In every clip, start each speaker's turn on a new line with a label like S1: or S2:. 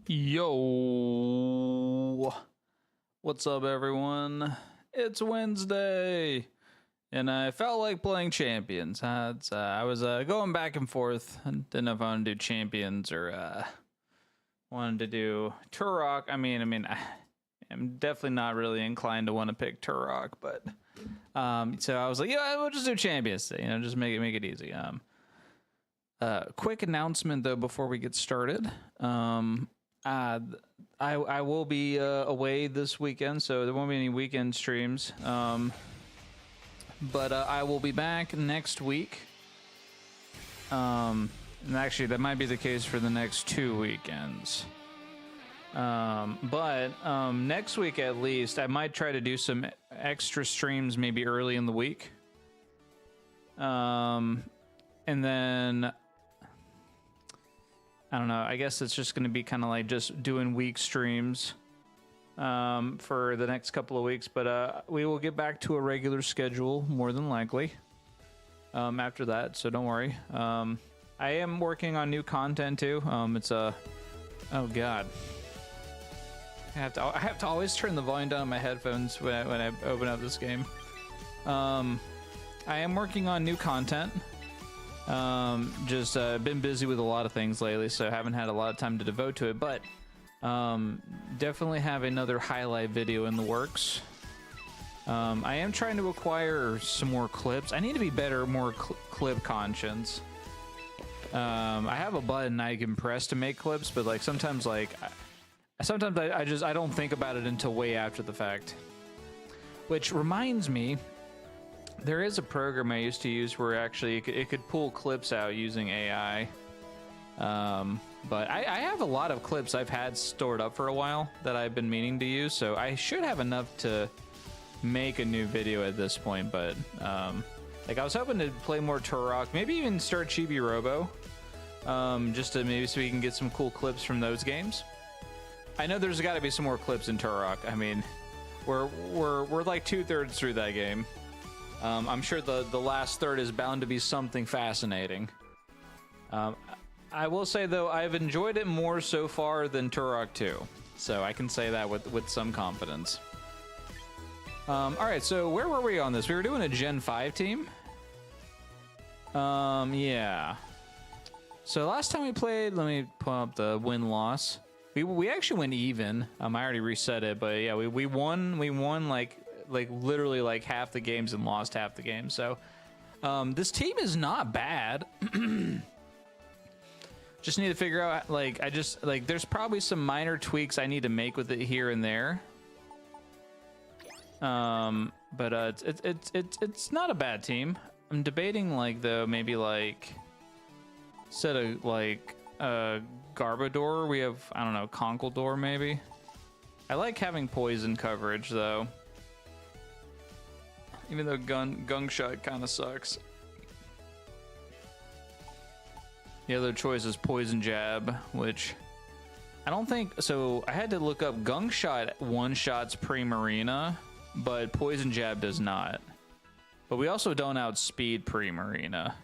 S1: Yo, what's up, everyone? It's Wednesday, and I felt like playing Champions. I was going back and forth. I didn't know if I wanted to do Champions or wanted to do Turok. I'm definitely not really inclined to want to pick Turok, but so I was like, yeah, we'll just do Champions. You know, just make it easy. Quick announcement though before we get started. I will be away this weekend, so there won't be any weekend streams. But I will be back next week. And actually, that might be the case for the next 2 weekends. But next week at least, I might try to do some extra streams maybe early in the week. And then I don't know, I guess it's just going to be kind of like just doing week streams for the next couple of weeks. But we will get back to a regular schedule more than likely after that, so don't worry. I am working on new content too. It's a... oh god. I have to always turn the volume down on my headphones when I open up this game. I am working on new content. Just been busy with a lot of things lately, so haven't had a lot of time to devote to it, but definitely have another highlight video in the works. I am trying to acquire some more clips. I need to be better, more clip conscious. I have a button I can press to make clips, but like sometimes I don't think about it until way after the fact. Which reminds me, there is a program I used to use where actually it could pull clips out using AI. But I have a lot of clips I've had stored up for a while that I've been meaning to use, so I should have enough to make a new video at this point. But like I was hoping to play more Turok, maybe even start Chibi Robo, just to maybe so we can get some cool clips from those games. I know there's got to be some more clips in Turok. I mean, we're like 2/3 through that game. I'm sure the last third is bound to be something fascinating. I will say, though, I've enjoyed it more so far than Turok 2. So I can say that with some confidence. Alright, so where were we on this? We were doing a Gen 5 team? Yeah. So last time we played, let me pull up the win-loss. We actually went even. I already reset it, but yeah, we won like literally like half the games and lost half the game. So this team is not bad. Just need to figure out there's probably some minor tweaks I need to make with it here and there. But it's not a bad team. I'm debating though maybe instead of Garbodor, we have, I don't know, Conkeldurr maybe. I like having poison coverage though. Even though Gunk Shot kind of sucks. The other choice is Poison Jab, which I don't think... so I had to look up Gunk Shot one-shots pre-Marina, but Poison Jab does not. But we also don't outspeed pre-Marina.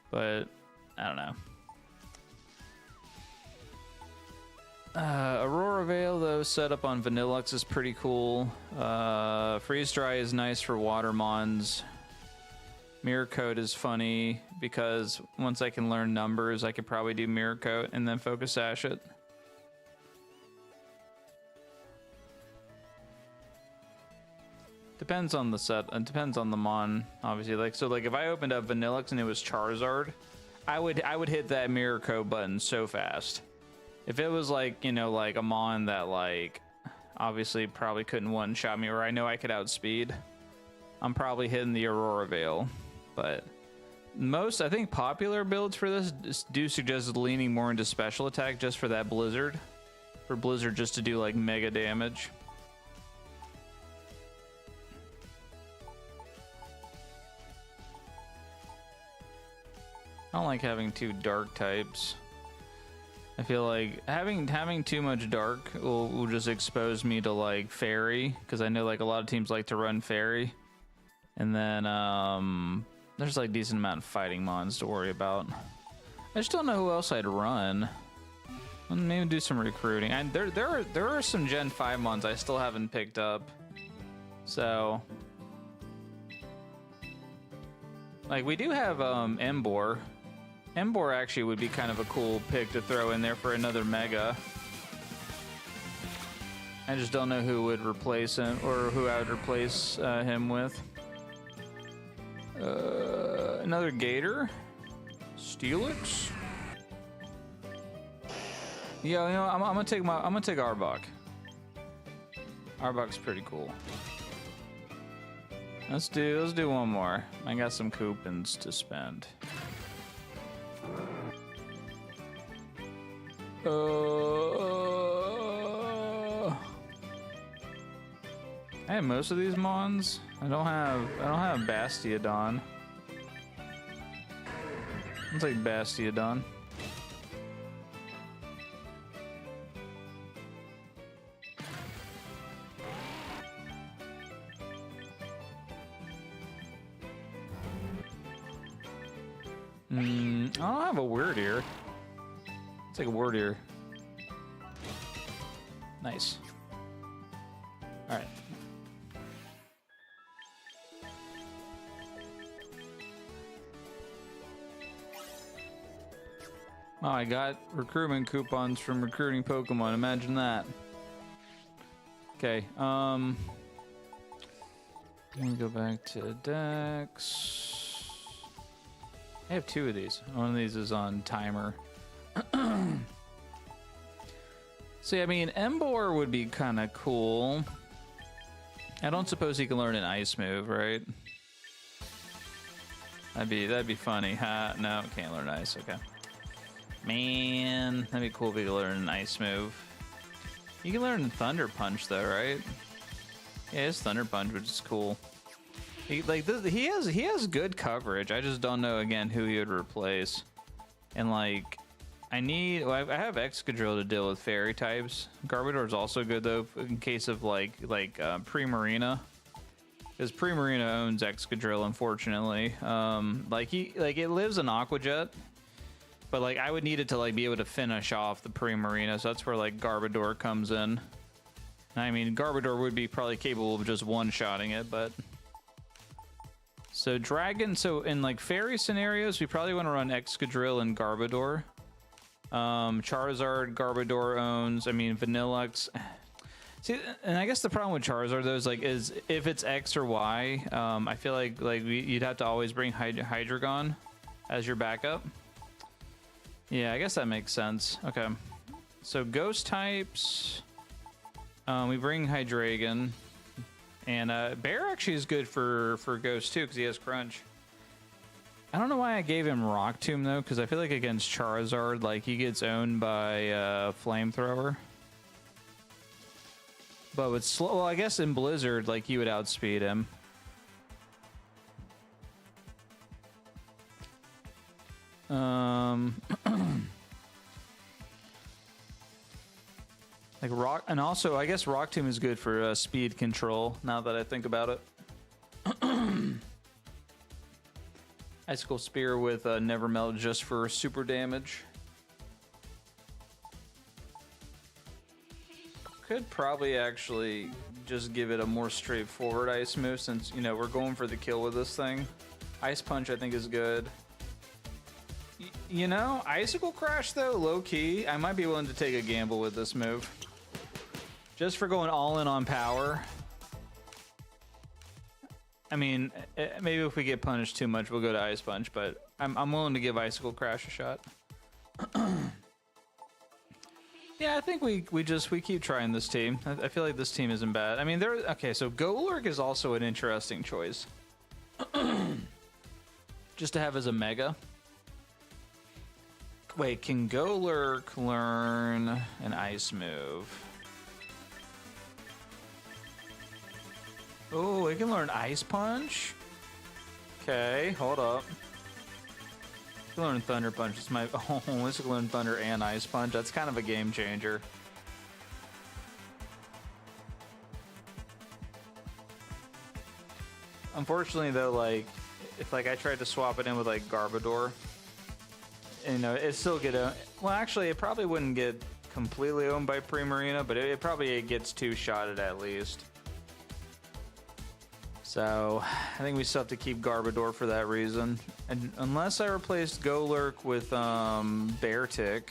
S1: But, I don't know. Aurora Veil, though, set up on Vanillux is pretty cool. Freeze Dry is nice for Watermons. Mirror Coat is funny because once I can learn numbers, I could probably do Mirror Coat and then Focus Sash it. Depends on the set, and depends on the mon, obviously. So if I opened up Vanillux and it was Charizard, I would hit that Mirror Coat button so fast. If it was a mon that obviously probably couldn't one-shot me, or I know I could outspeed, I'm probably hitting the Aurora Veil. But most, I think, popular builds for this do suggest leaning more into special attack just for that Blizzard. For Blizzard just to do mega damage. I don't like having two dark types. I feel like having too much dark will just expose me to fairy, because I know a lot of teams like to run fairy, and then there's decent amount of fighting mons to worry about. I just don't know who else I'd run. Maybe do some recruiting. And there are some Gen 5 ones I still haven't picked up. So, like, we do have Embor. Embor actually would be kind of a cool pick to throw in there for another Mega. I just don't know who would replace him, or who I would replace him with. Another Gator. Steelix. Yeah, you know, I'm gonna take Arbok. Arbok's pretty cool. Let's do one more. I got some coupons to spend. I have most of these mons. I don't have Bastiodon. I'll take Bastiodon. I don't have a word here. Let's take a word here. Nice. All right. Oh, I got recruitment coupons from recruiting Pokemon. Imagine that. Okay. Let me go back to Dex. I have two of these. One of these is on timer. See, I mean, Embor would be kind of cool. I don't suppose he can learn an ice move, right? That'd be funny. Ha, no, can't learn ice. Okay. Man, that'd be cool if he could learn an ice move. You can learn Thunder Punch though, right? Yeah, it's Thunder Punch, which is cool. He has good coverage. I just don't know again who he would replace. And like, I have Excadrill to deal with fairy types. Garbodor is also good though in case of like Primarina, because Primarina owns Excadrill, unfortunately. It lives in Aqua Jet, but like I would need it to like be able to finish off the Primarina, so that's where like Garbodor comes in. I mean, Garbodor would be probably capable of just one-shotting it, but. So Dragon, so in like fairy scenarios, we probably want to run Excadrill and Garbodor. Charizard, Garbodor owns, I mean, Vanillux. See, and I guess the problem with Charizard though is if it's X or Y, I feel like you'd have to always bring Hydreigon as your backup. Yeah, I guess that makes sense. Okay. So ghost types, we bring Hydreigon. And Bear actually is good for Ghost too, because he has Crunch. I don't know why I gave him Rock Tomb though, because I feel like against Charizard, like he gets owned by Flamethrower. But with well, I guess in Blizzard, like he would outspeed him. Like Rock, and also I guess Rock Tomb is good for speed control. Now that I think about it, Icicle Spear with Never Melt just for super damage. Could probably actually just give it a more straightforward ice move, since you know we're going for the kill with this thing. Ice Punch I think is good. You know, Icicle Crash though, low key, I might be willing to take a gamble with this move. Just for going all in on power. I mean, maybe if we get punished too much, we'll go to Ice Punch, but I'm willing to give Icicle Crash a shot. Yeah, I think we keep trying this team. I feel like this team isn't bad. I mean, okay, so Golurk is also an interesting choice. Just to have as a Mega. Wait, can Golurk learn an ice move? Oh, it can learn Ice Punch? Okay, hold up. It can learn Thunder Punch. This can learn Thunder and Ice Punch. That's kind of a game changer. Unfortunately though, like, if like I tried to swap it in with like Garbodor, you know, it still get a, well actually it probably wouldn't get completely owned by Primarina, but it probably gets 2-shotted at least. So I think we still have to keep Garbodor for that reason. And unless I replaced Golurk with Beartic.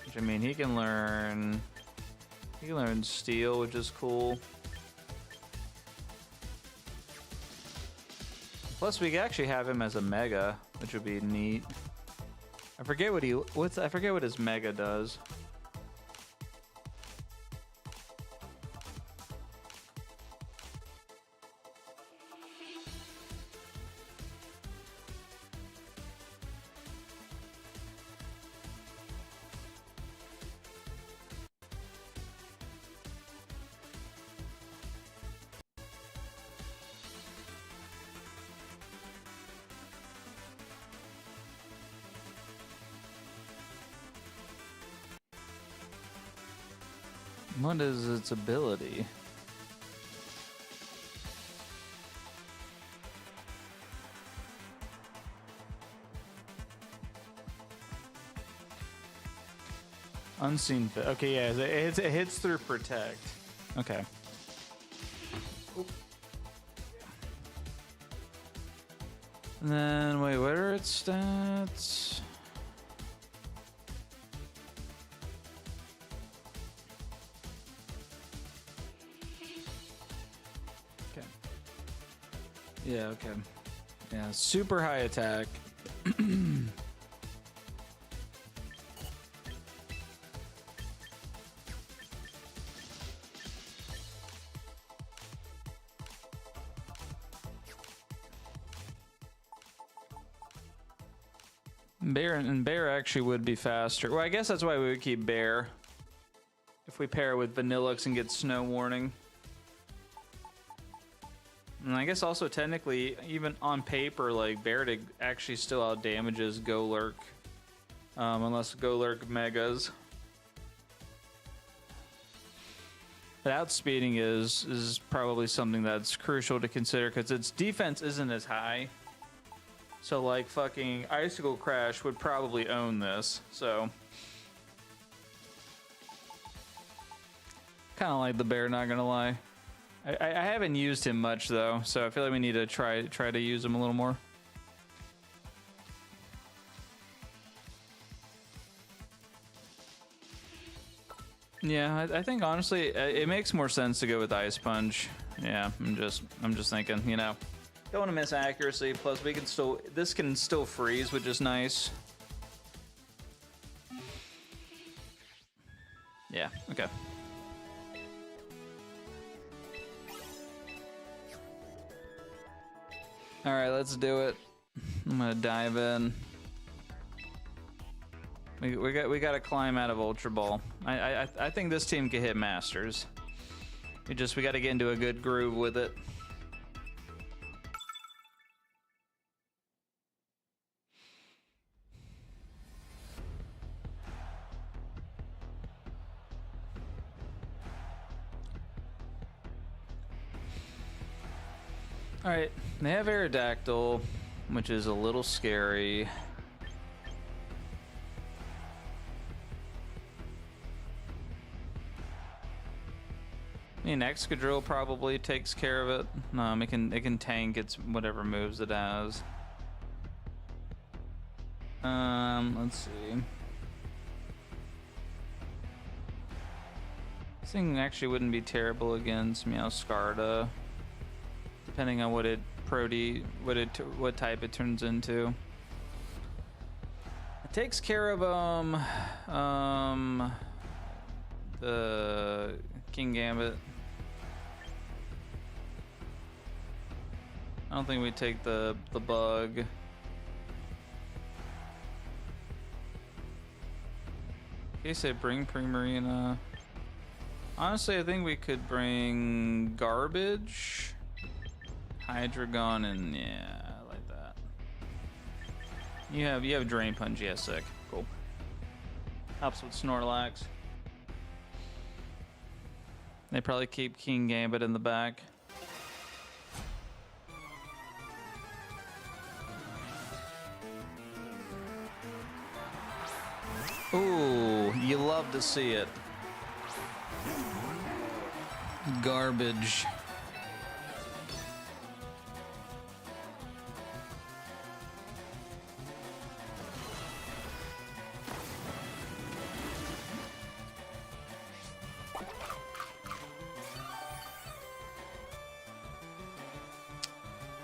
S1: Which, I mean, he can learn Steel, which is cool. Plus we could actually have him as a Mega, which would be neat. I forget what I forget what his Mega does. What is its ability? Unseen. Okay, yeah, it hits through Protect. Okay. And then, wait, what are its stats? Yeah, okay. Yeah, super high attack. Bear actually would be faster. Well, I guess that's why we would keep Bear. If we pair it with Vanillux and get Snow Warning. And I guess also technically, even on paper, like Beartic actually still out damages Golurk, unless Golurk Megas. But outspeeding is probably something that's crucial to consider because its defense isn't as high. So like fucking Icicle Crash would probably own this. So kind of like the Bear, not gonna lie. I haven't used him much though, so I feel like we need to try to use him a little more. Yeah, I think honestly it makes more sense to go with Ice Punch. Yeah, I'm just thinking, you know, don't want to miss accuracy. Plus, this can still freeze, which is nice. Yeah. Okay. All right, let's do it. I'm gonna dive in. We got to climb out of Ultra Ball. I think this team can hit Masters. We got to get into a good groove with it. All right, they have Aerodactyl, which is a little scary. I mean, Excadrill probably takes care of it. It can tank its whatever moves it has. Let's see. This thing actually wouldn't be terrible against Meowscarda, depending on what type it turns into. It takes care of the King Gambit. I don't think we take the bug. In case I bring Primarina. Honestly, I think we could bring Garbage, Hydreigon, and yeah, I like that. You have Drain Punch, yeah, sick. Cool. Helps with Snorlax. They probably keep King Gambit in the back. Ooh, you love to see it. Garbage.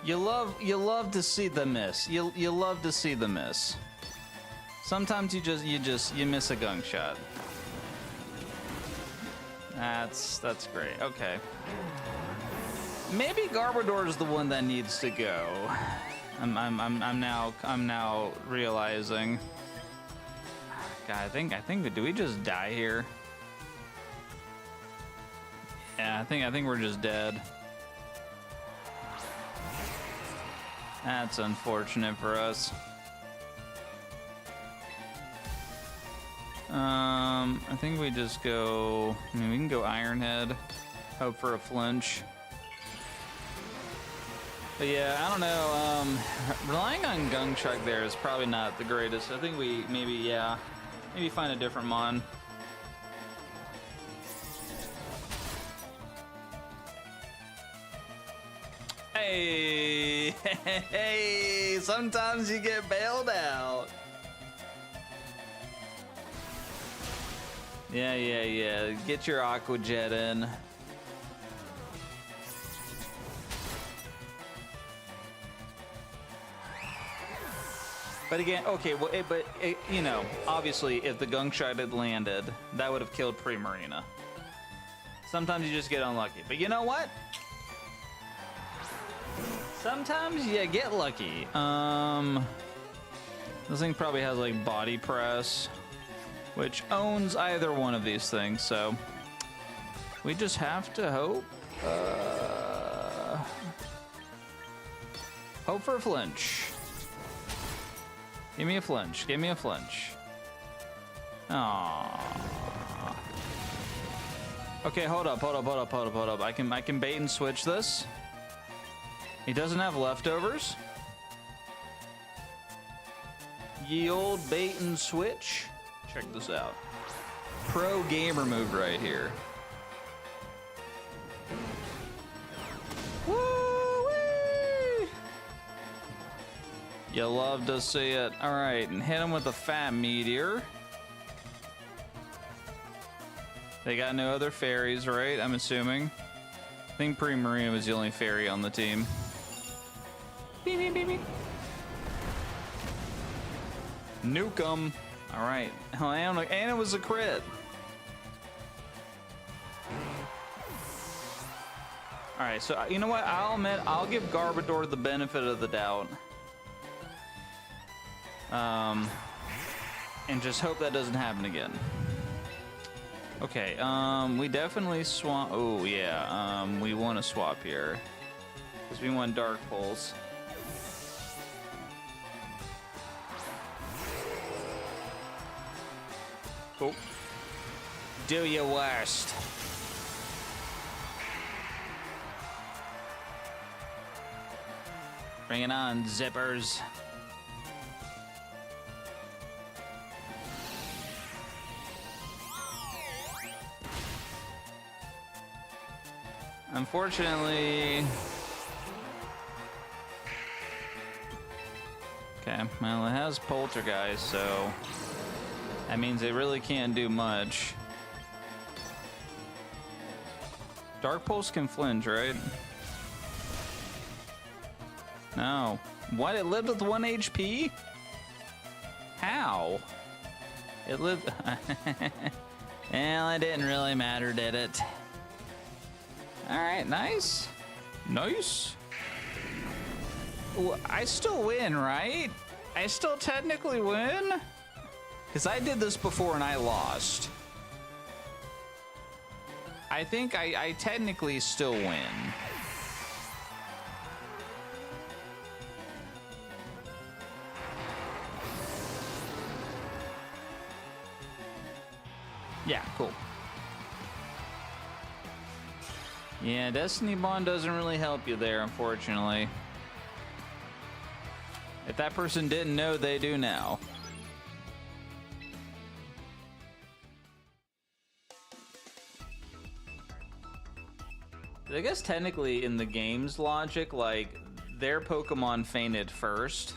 S1: You love to see the miss. You love to see the miss. Sometimes you miss a gunk shot. That's great. Okay. Maybe Garbodor is the one that needs to go. I'm now realizing. God, I think do we just die here? Yeah, I think we're just dead. That's unfortunate for us. I think we just go. I mean, we can go Iron Head, hope for a flinch. But yeah, I don't know. Relying on Gunk Chuck there is probably not the greatest. I think we maybe find a different mon. Hey, sometimes you get bailed out. Yeah. Get your Aqua Jet in. But again, okay, well, you know, obviously, if the Gunk Shot had landed, that would have killed Primarina. Sometimes you just get unlucky. But you know what? Sometimes you get lucky. This thing probably has like body press, which owns either one of these things, so we just have to hope. Hope for a flinch. Give me a flinch. Give me a flinch. Aww. Okay, hold up. I can bait and switch this. He doesn't have leftovers. Ye old bait and switch. Check this out. Pro gamer move right here. Woo-wee! You love to see it. All right, and hit him with a fat meteor. They got no other fairies, right? I'm assuming. I think Primarina was the only fairy on the team. Beep, beep, beep, beep. Nuke 'em. All right. Oh, and it was a crit. All right. So you know what? I'll admit I'll give Garbodor the benefit of the doubt. And just hope that doesn't happen again. Okay. We definitely swap. Oh yeah. We want to swap here because we want Dark Pulse. Oh. Do your worst. Bring it on, zippers. Unfortunately. Okay, well, it has Poltergeist, so that means it really can't do much. Dark Pulse can flinch, right? No. What? It lived with 1 HP? How? It lived... Well, it didn't really matter, did it? Alright, nice. Nice. Well, I still win, right? I still technically win? Because I did this before and I lost. I think I technically still win. Yeah, cool. Yeah, Destiny Bond doesn't really help you there, unfortunately. If that person didn't know, they do now. I guess technically in the game's logic, like, their Pokemon fainted first.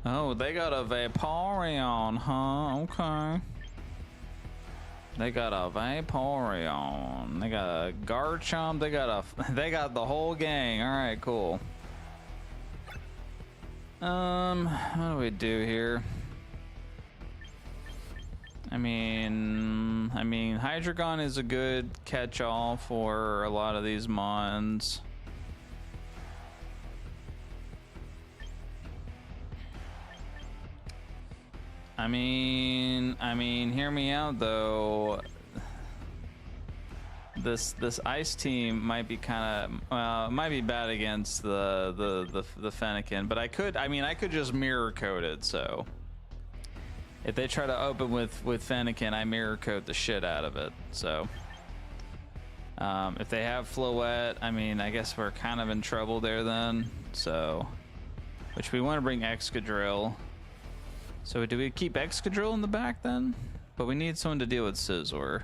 S1: Oh, they got a Vaporeon, huh? Okay. They got a Vaporeon. They got a Garchomp. They got the whole gang. All right, cool. What do we do here? I mean, Hydreigon is a good catch-all for a lot of these mons. I mean, hear me out though. This ice team might be kind of might be bad against the Fennekin, but I could just mirror code it. So if they try to open with Fennekin, I mirror code the shit out of it. So if they have Floette, I mean, I guess we're kind of in trouble there then. So, which we want to bring Excadrill. So do we keep Excadrill in the back then? But we need someone to deal with Scizor.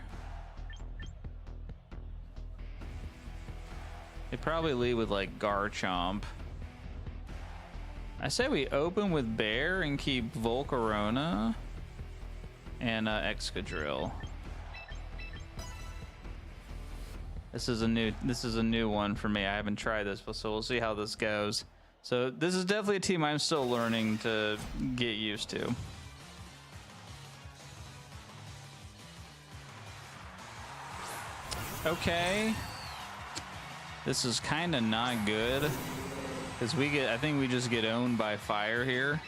S1: They probably lead with like Garchomp. I say we open with Bear and keep Volcarona and Excadrill. This is a new one for me. I haven't tried this, so we'll see how this goes. So this is definitely a team I'm still learning to get used to. Okay. This is kind of not good because I think we just get owned by fire here.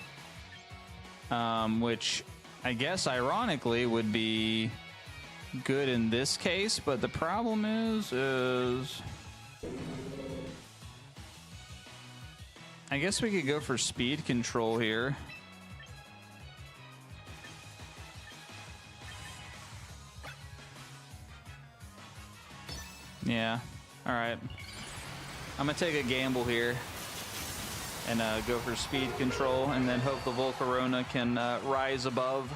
S1: Which I guess ironically would be good in this case, but the problem is I guess we could go for speed control here. Yeah, all right. I'm gonna take a gamble here and go for speed control and then hope the Volcarona can rise above.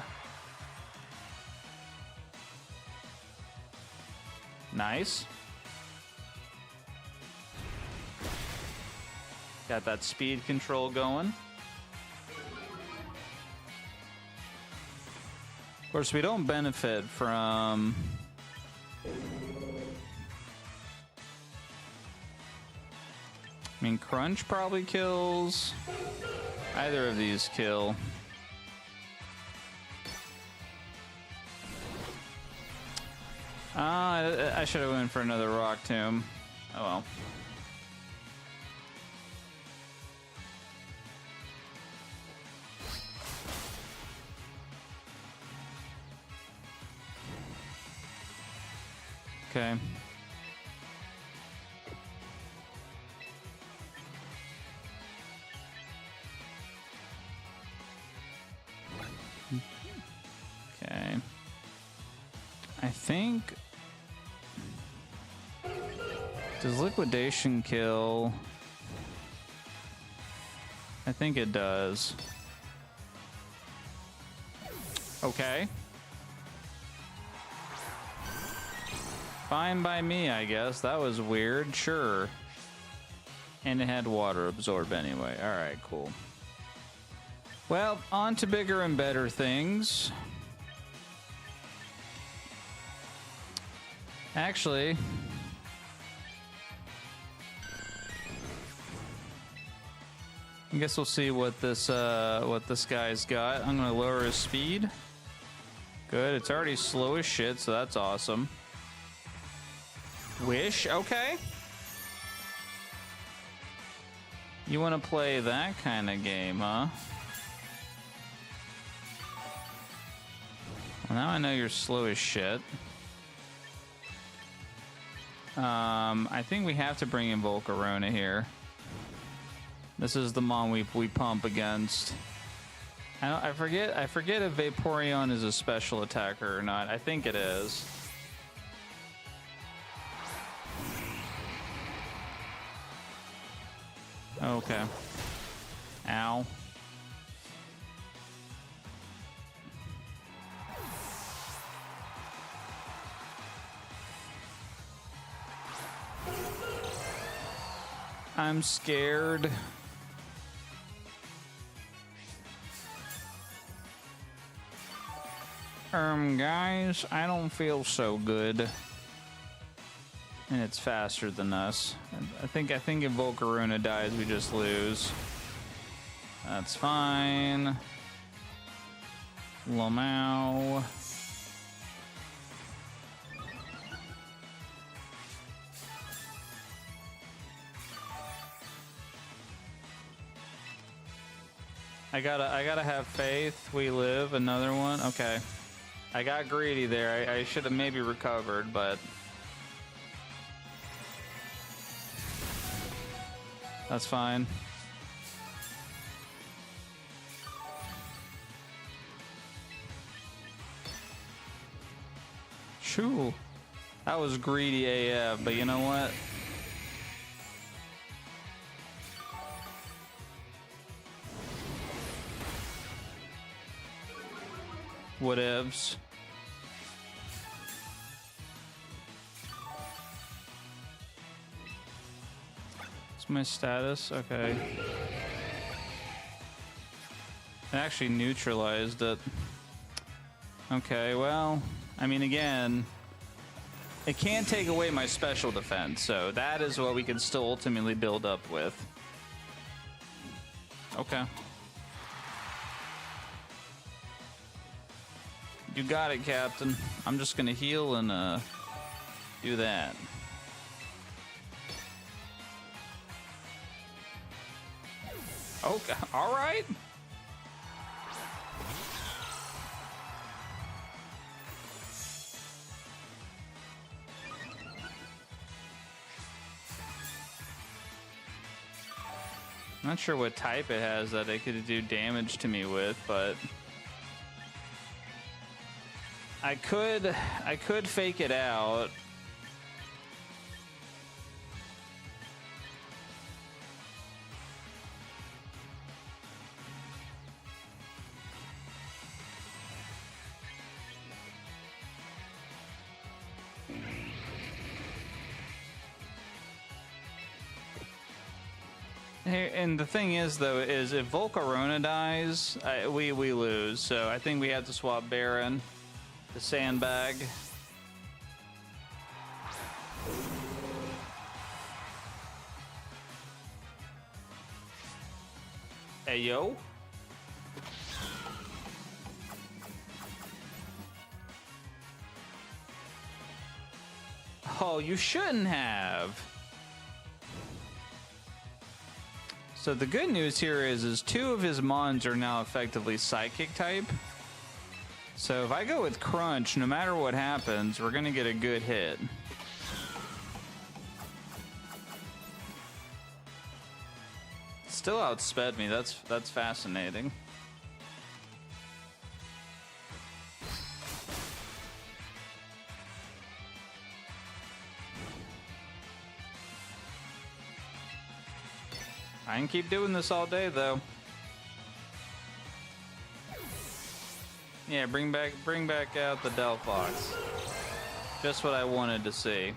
S1: Nice. Got that speed control going. Of course, we don't benefit from... I mean, Crunch probably kills. Either of these kill. I should have went for another Rock Tomb. Oh well. Okay. Okay. I think... Does Liquidation kill? I think it does. Okay. Fine by me, I guess. That was weird. Sure. And it had water absorb anyway. Alright, cool. Well, on to bigger and better things. Actually... I guess we'll see what this guy's got. I'm gonna lower his speed. Good. It's already slow as shit, so that's awesome. Wish, okay. You want to play that kind of game, huh? Well, now I know you're slow as shit. I think we have to bring in Volcarona here. This is the mon we pump against. I forget if Vaporeon is a special attacker or not. I think it is. Okay. Ow. I'm scared. Guys, I don't feel so good. And it's faster than us. I think if Volcarona dies, we just lose. That's fine. Lamau. I gotta have faith. We live. Another one. Okay. I got greedy there. I should have maybe recovered, but that's fine. Shoo. That was greedy AF, but you know what? Whatevs. What's my status? Okay. It actually neutralized it. Okay, well, I mean, again, it can't take away my special defense, so that is what we can still ultimately build up with. Okay. You got it, Captain. I'm just gonna heal and do that. Okay, all right. Not sure what type it has that it could do damage to me with, but I could fake it out. And the thing is, though, is if Volcarona dies, we lose. So I think we have to swap Baron to Sandbag. Hey, yo. Oh, you shouldn't have. So the good news here is two of his mons are now effectively Psychic type. So if I go with Crunch, no matter what happens, we're gonna get a good hit. Still outsped me. That's fascinating. I can keep doing this all day, though. Yeah, bring back out the Delphox. Just what I wanted to see.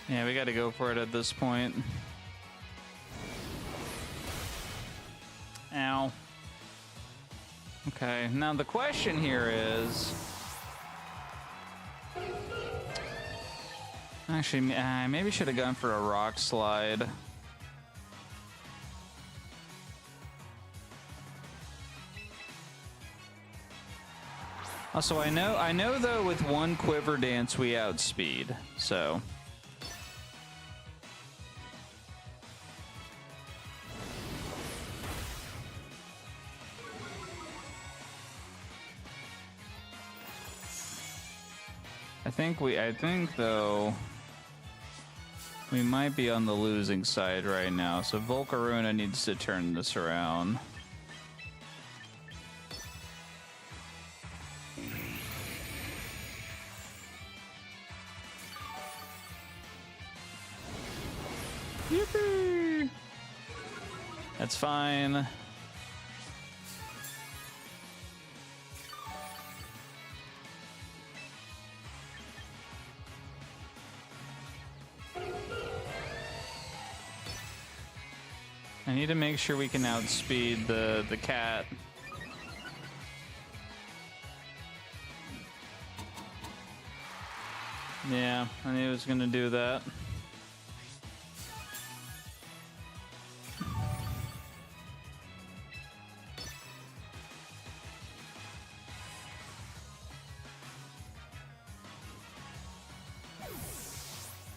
S1: Yeah, we gotta go for it at this point. Ow. Okay, now the question here is... Actually, I maybe should have gone for a Rock Slide. Also, I know though with one Quiver Dance we outspeed, so... I think though, we might be on the losing side right now. So Volcarona needs to turn this around. Yippee! That's fine. I need to make sure we can outspeed the cat. Yeah, I knew it was gonna do that.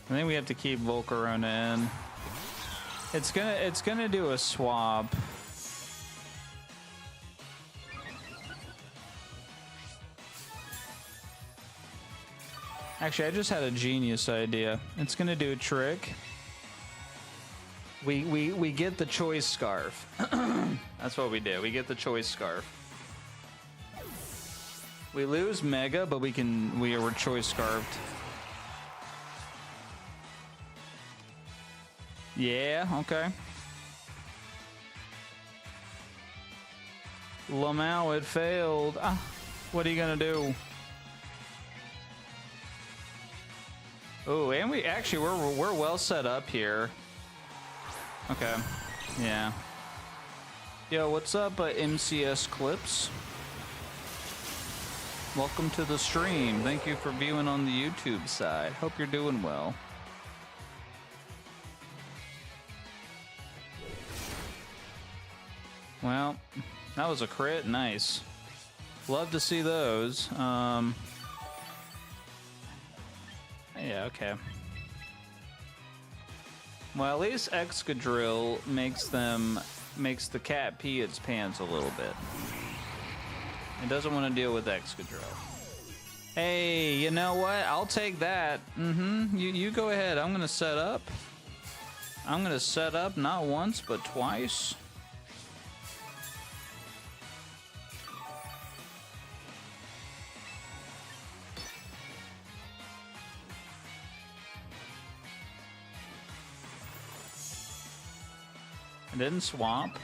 S1: I think we have to keep Volcarona in. It's gonna do a swap. Actually, I just had a genius idea. It's gonna do a trick. We get the choice scarf. That's what we do. We get the choice scarf. We lose Mega, but we're choice scarfed. Yeah, okay. Lamau, it failed. Ah, what are you gonna do? Oh, and we're well set up here. Okay, yeah. Yo, what's up, MCS Clips? Welcome to the stream. Thank you for viewing on the YouTube side. Hope you're doing well. Well, that was a crit. Nice. Love to see those. Yeah, okay. Well, at least Excadrill makes the cat pee its pants a little bit. It doesn't want to deal with Excadrill. Hey, you know what? I'll take that. You go ahead. I'm gonna set up. I'm gonna set up not once but twice. I didn't swamp.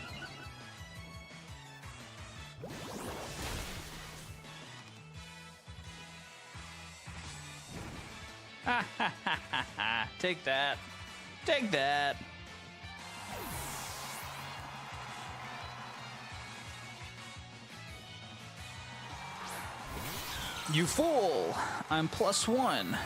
S1: Take that. Take that. You fool! I'm +1.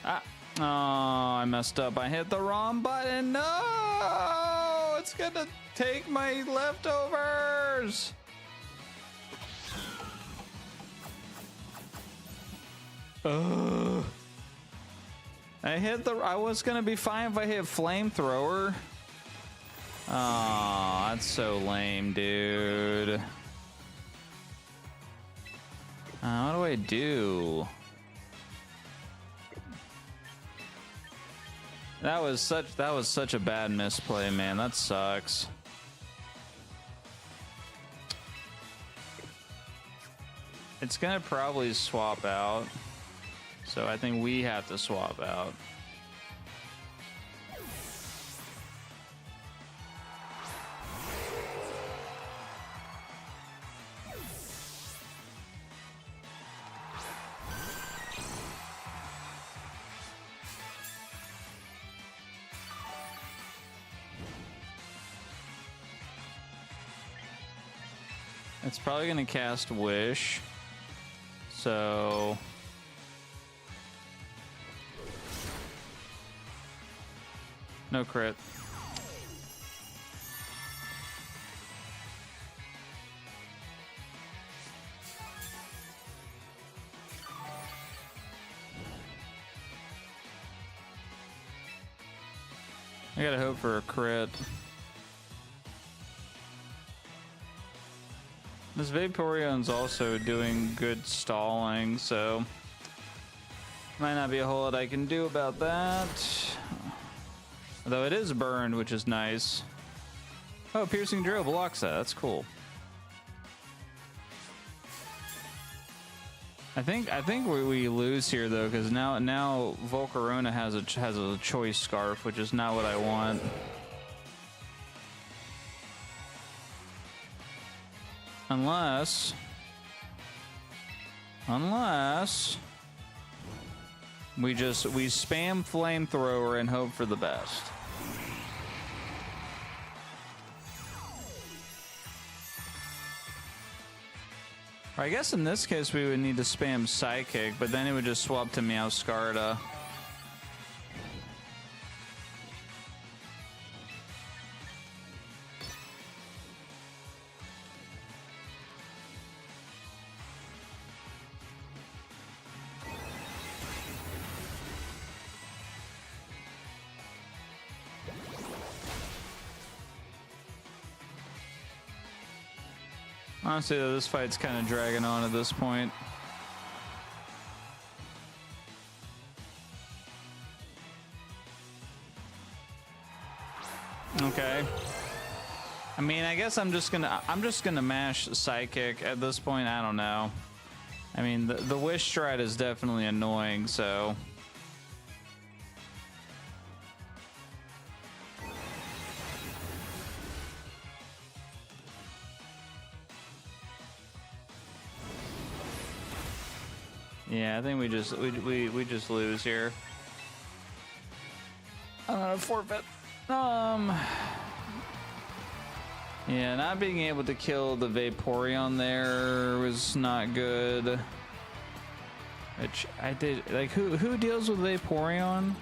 S1: Ah. Oh, I messed up. I hit the wrong button. No! It's gonna take my leftovers. I was gonna be fine if I hit flamethrower. Oh, that's so lame, dude. What do I do? That was such a bad misplay, man. That sucks. It's gonna probably swap out. So I think we have to swap out. It's probably gonna cast Wish. So no crit. I gotta hope for a crit. This Vaporeon's also doing good stalling, so might not be a whole lot I can do about that. Although it is burned, which is nice. Oh, Piercing Drill blocks that. That's cool. I think we lose here though, because now Volcarona has a choice scarf, which is not what I want. Unless we spam flamethrower and hope for the best. I guess in this case we would need to spam Psychic, but then it would just swap to Meowscarada. Honestly, though, this fight's kind of dragging on at this point. Okay. I mean, I guess I'm just gonna mash Psychic at this point. I don't know. I mean, the Wish Stride is definitely annoying, so. Yeah, I think we just lose here. Forfeit. Yeah, not being able to kill the Vaporeon there was not good. Which I did, like, who deals with Vaporeon?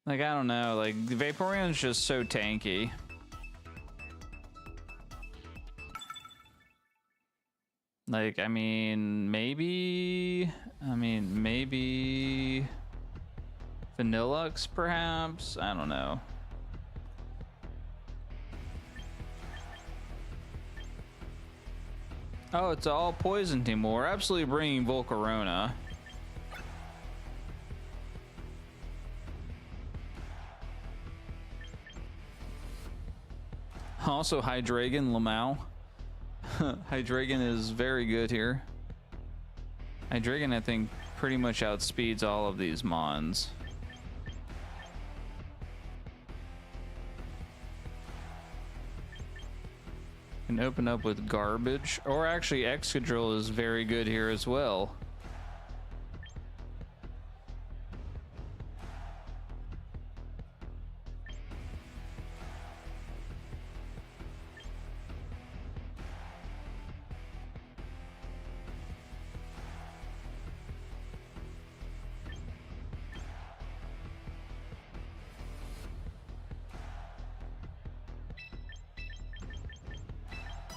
S1: Like, I don't know, like, the Vaporeon's just so tanky. Like, I mean, maybe Vanillux, perhaps? I don't know. Oh, it's all poison team. Well, we're absolutely bringing Volcarona. Also, Hydreigon, Lamau. Hydreigon is very good here. Hydreigon, I think, pretty much outspeeds all of these Mons. Can open up with garbage, or actually Excadrill is very good here as well.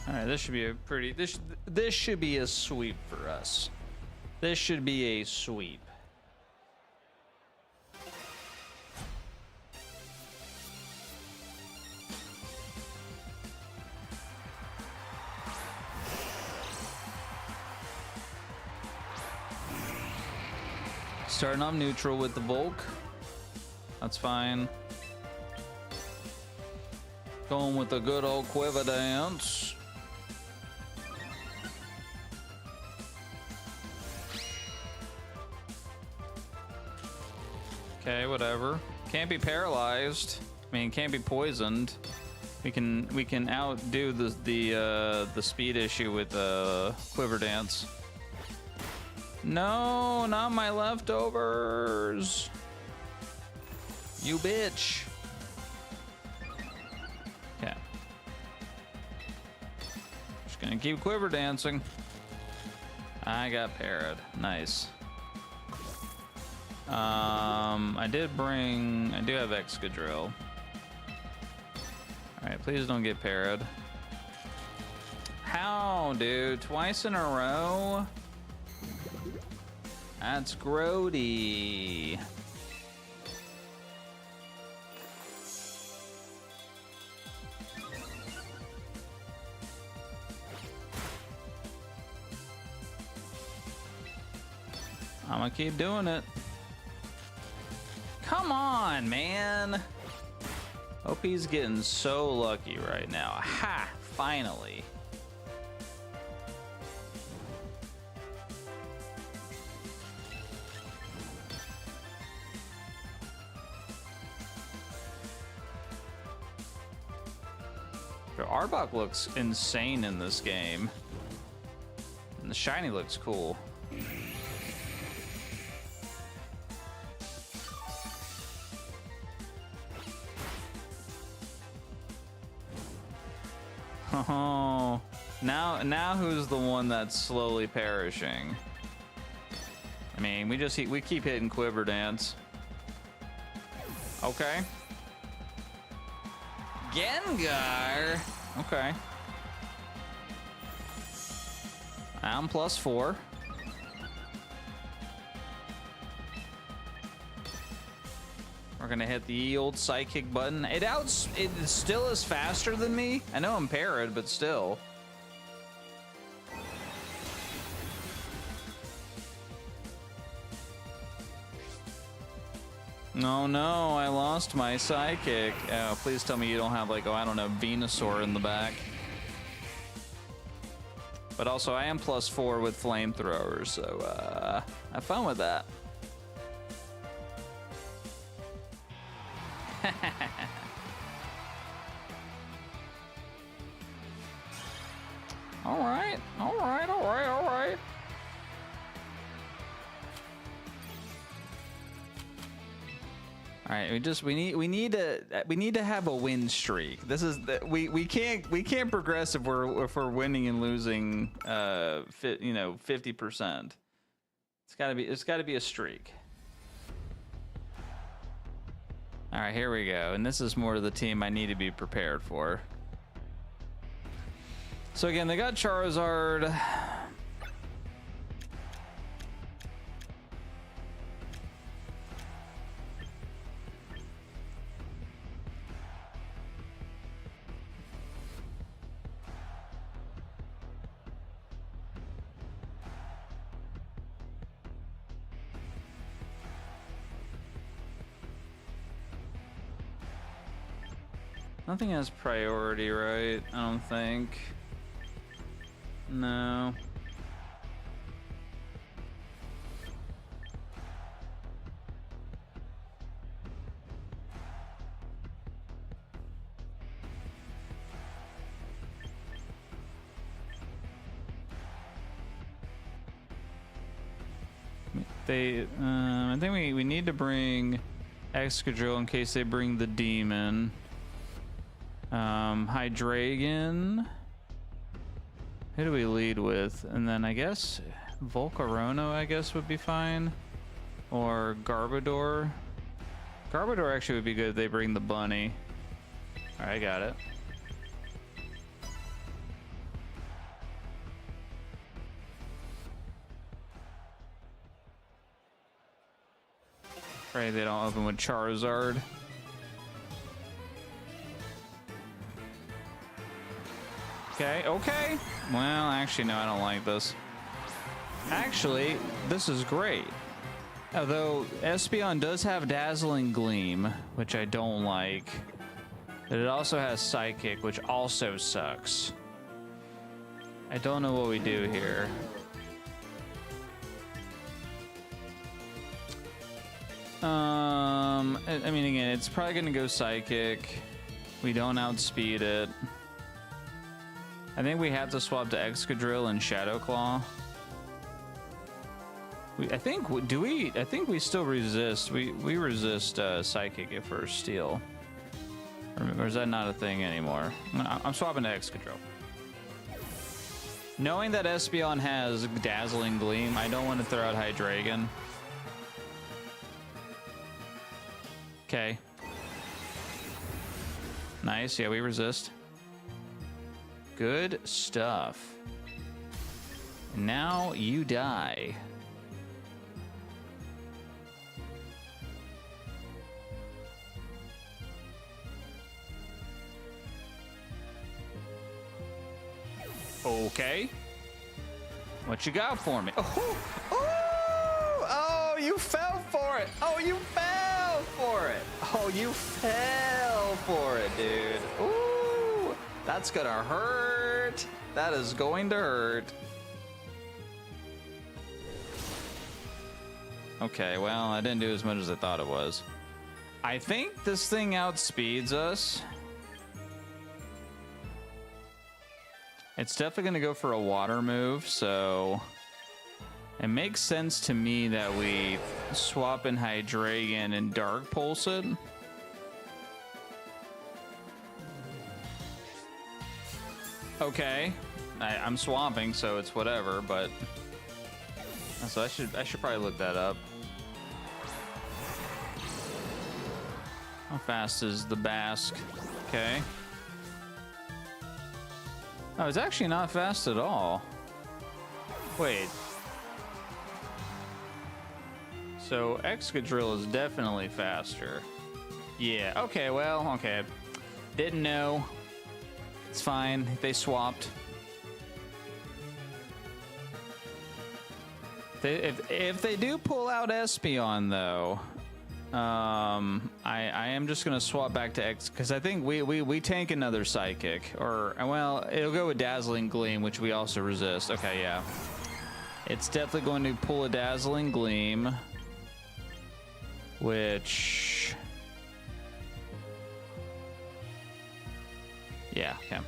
S1: All right, this should be a pretty, this should be a sweep for us. This should be a sweep. Starting off neutral with the Volk. That's fine. Going with the good old Quiver Dance. Okay, whatever. Can't be paralyzed. I mean, can't be poisoned. We can outdo the speed issue with Quiver Dance. No, not my leftovers. You bitch. Okay. Just gonna keep Quiver Dancing. I got parried. Nice. I do have Excadrill. Alright, please don't get parried. How, dude? Twice in a row? That's grody. gonna keep doing it. Come on, man. OP's getting so lucky right now. Ha! Finally. Arbok looks insane in this game. And the shiny looks cool. Oh, now who's the one that's slowly perishing? I mean, we keep hitting Quiver Dance. Okay. Gengar. Okay. I'm +4. We're gonna hit the old Psychic button. It still is faster than me. I know I'm parried, but still. No, no, I lost my Psychic. Oh, please tell me you don't have, like, oh, I don't know, Venusaur in the back. But also, I am +4 with Flamethrowers, so have fun with that. All right, all right, all right, all right. All right, we need to have a win streak. This is we can't progress if we're winning and losing 50%. It's got to be a streak. All right, here we go. And this is more of the team I need to be prepared for. So again, they got Charizard. Nothing has priority, right? I don't think. No. I think we need to bring Excadrill in case they bring the demon. Hydreigon. Who do we lead with? And then I guess Volcarono, I guess, would be fine. Or Garbodor. Garbodor actually would be good if they bring the bunny. Alright, I got it. Pray they don't open with Charizard. Okay, okay. Well, actually, no, I don't like this. Actually, this is great. Although, Espeon does have Dazzling Gleam, which I don't like. But it also has Psychic, which also sucks. I don't know what we do here. I mean, again, it's probably going to go Psychic. We don't outspeed it. I think we have to swap to Excadrill and Shadow Claw. I think we still resist. We resist Psychic if we're Steel. Or is that not a thing anymore? I'm swapping to Excadrill. Knowing that Espeon has Dazzling Gleam, I don't want to throw out Hydreigon. Okay. Nice, yeah, we resist. Good stuff. Now you die. Okay. What you got for me? Oh, oh, you fell for it. Oh, you fell for it. Oh, you fell for it, dude. Ooh, that's gonna hurt. That is going to hurt. Okay, well, I didn't do as much as I thought it was. I think this thing outspeeds us. It's definitely going to go for a water move, so it makes sense to me that we swap in Hydreigon and Dark Pulse it. Okay, I'm swamping, so it's whatever, but so I should probably look that up. How fast is the Basque? Okay. Oh, it's actually not fast at all. Wait. So Excadrill is definitely faster. Yeah, okay, well, okay. Didn't know. It's fine. They swapped. If they do pull out Espeon, though, I am just gonna swap back to X because I think we tank another Psychic, or well, it'll go with Dazzling Gleam, which we also resist. Okay, yeah, it's definitely going to pull a Dazzling Gleam, which, yeah, okay.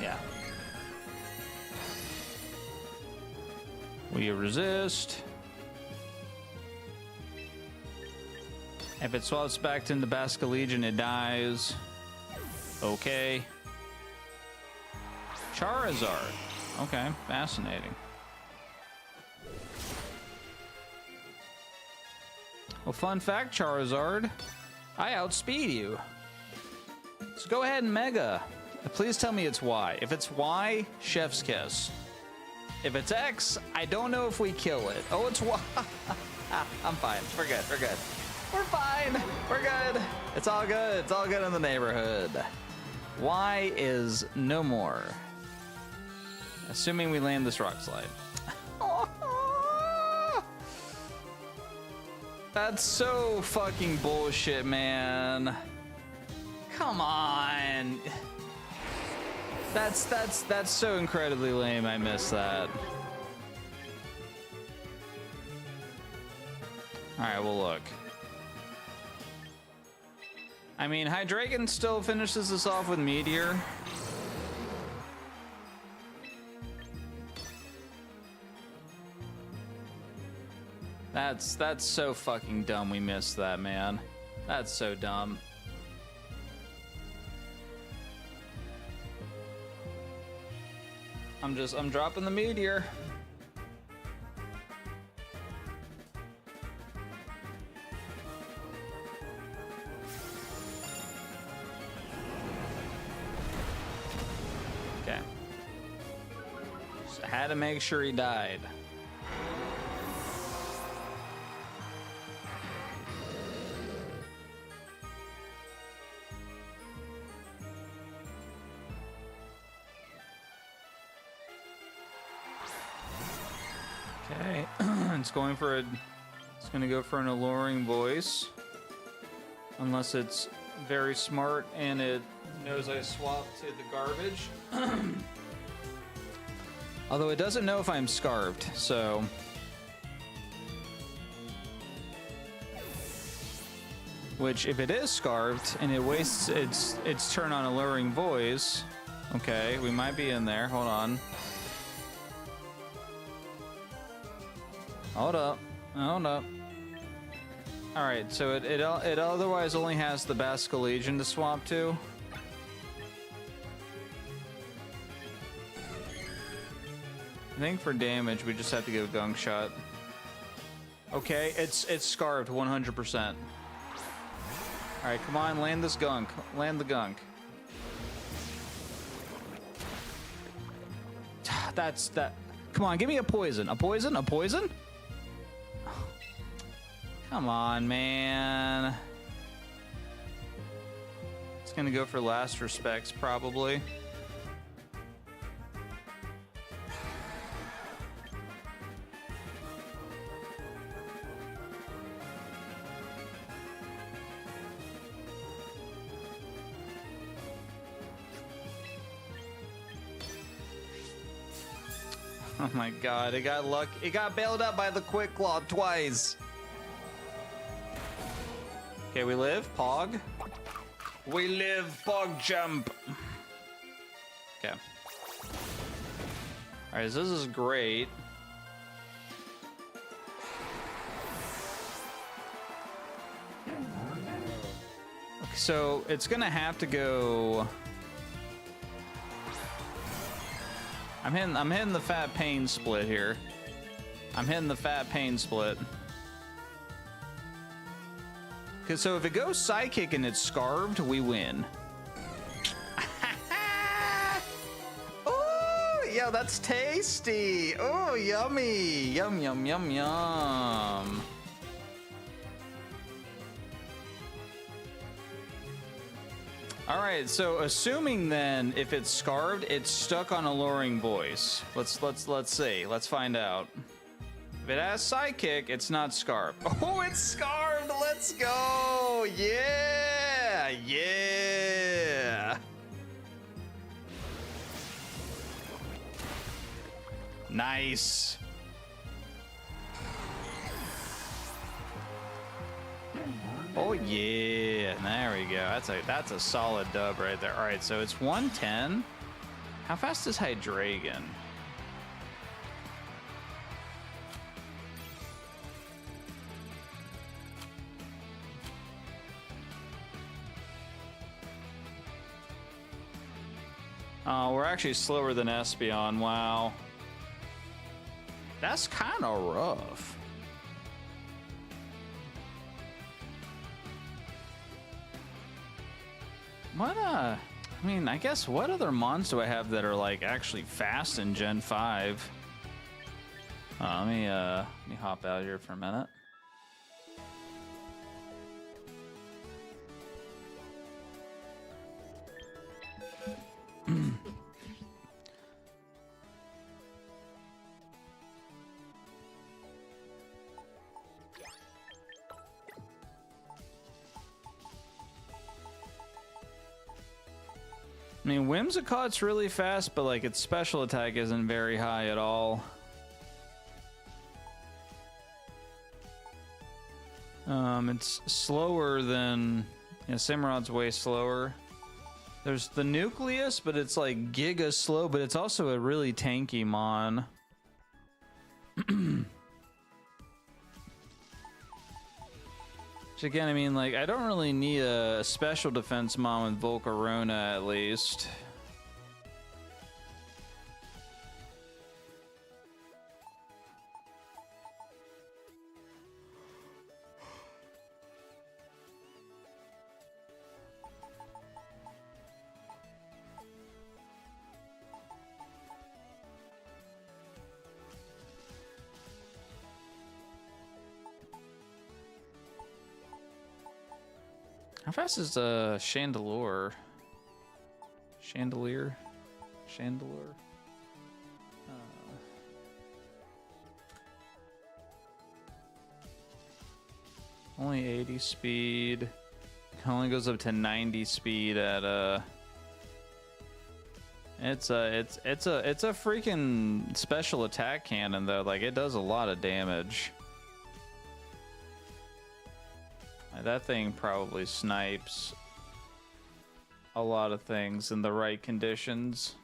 S1: Yeah. We resist. If it swaps back into Basculegion, it dies. Okay. Charizard. Okay, fascinating. Well, fun fact, Charizard, I outspeed you. So go ahead and Mega. Please tell me it's Y. If it's Y, Chef's Kiss. If it's X, I don't know if we kill it. Oh, it's Y. I'm fine. We're good. We're good. We're fine. We're good. It's all good. It's all good in the neighborhood. Y is no more. Assuming we land this Rock Slide. That's so fucking bullshit, man. Come on. That's so incredibly lame. I missed that. All right, well, look. I mean, Hydreigon still finishes this off with Meteor. That's so fucking dumb. We missed that, man. That's so dumb. I'm dropping the Meteor. Okay. Just had to make sure he died. Okay, it's going to go for an alluring voice. Unless it's very smart and it knows I swapped to the garbage. Although it doesn't know if I'm scarved, so. Which, if it is scarved and it wastes its turn on alluring voice, okay, we might be in there. Hold on. Hold up. Hold up. Alright, so it otherwise only has the Basculegion to swap to. I think for damage, we just have to go Gunk Shot. Okay, it's scarved 100%. Alright, come on, land this Gunk. Land the Gunk. That's that. Come on, give me a poison. A poison? A poison? Come on, man. It's gonna go for last respects, probably. Oh my god, it got luck. It got bailed out by the Quick Claw twice. Okay, we live. Pog. We live. Pog jump. Okay. Alright, so this is great. Okay, so it's gonna have to go. I'm hitting the fat pain split here. I'm hitting the fat pain split. Cause so if it goes Psychic and it's Scarved, we win. Oh, yo, that's tasty. Oh, yummy. Yum, yum, yum, yum. All right, so assuming then if it's Scarved, it's stuck on Alluring Voice. Let's see. Let's find out. If it has Psychic, it's not Scarved. Oh, it's Scarved. Let's go. Yeah. Yeah. Nice. Oh yeah, there we go. That's a solid dub right there. All right, so it's 110. How fast is Hydreigon? We're actually slower than Espeon. Wow, that's kind of rough. What, I mean, I guess what other mons do I have that are like actually fast in Gen 5? Let me hop out here for a minute. I mean, Whimsicott's really fast, but like its special attack isn't very high at all. It's slower than, Simrod's way slower. There's the Nucleus, but it's like giga slow, but it's also a really tanky mon. Which again, I mean, like, I don't really need a special defense mon with Volcarona at least. How fast is Chandelure? Chandelier? Chandelure? Only 80 speed. Only goes up to 90 speed at it's a freaking special attack cannon though. Like, it does a lot of damage. That thing probably snipes a lot of things in the right conditions.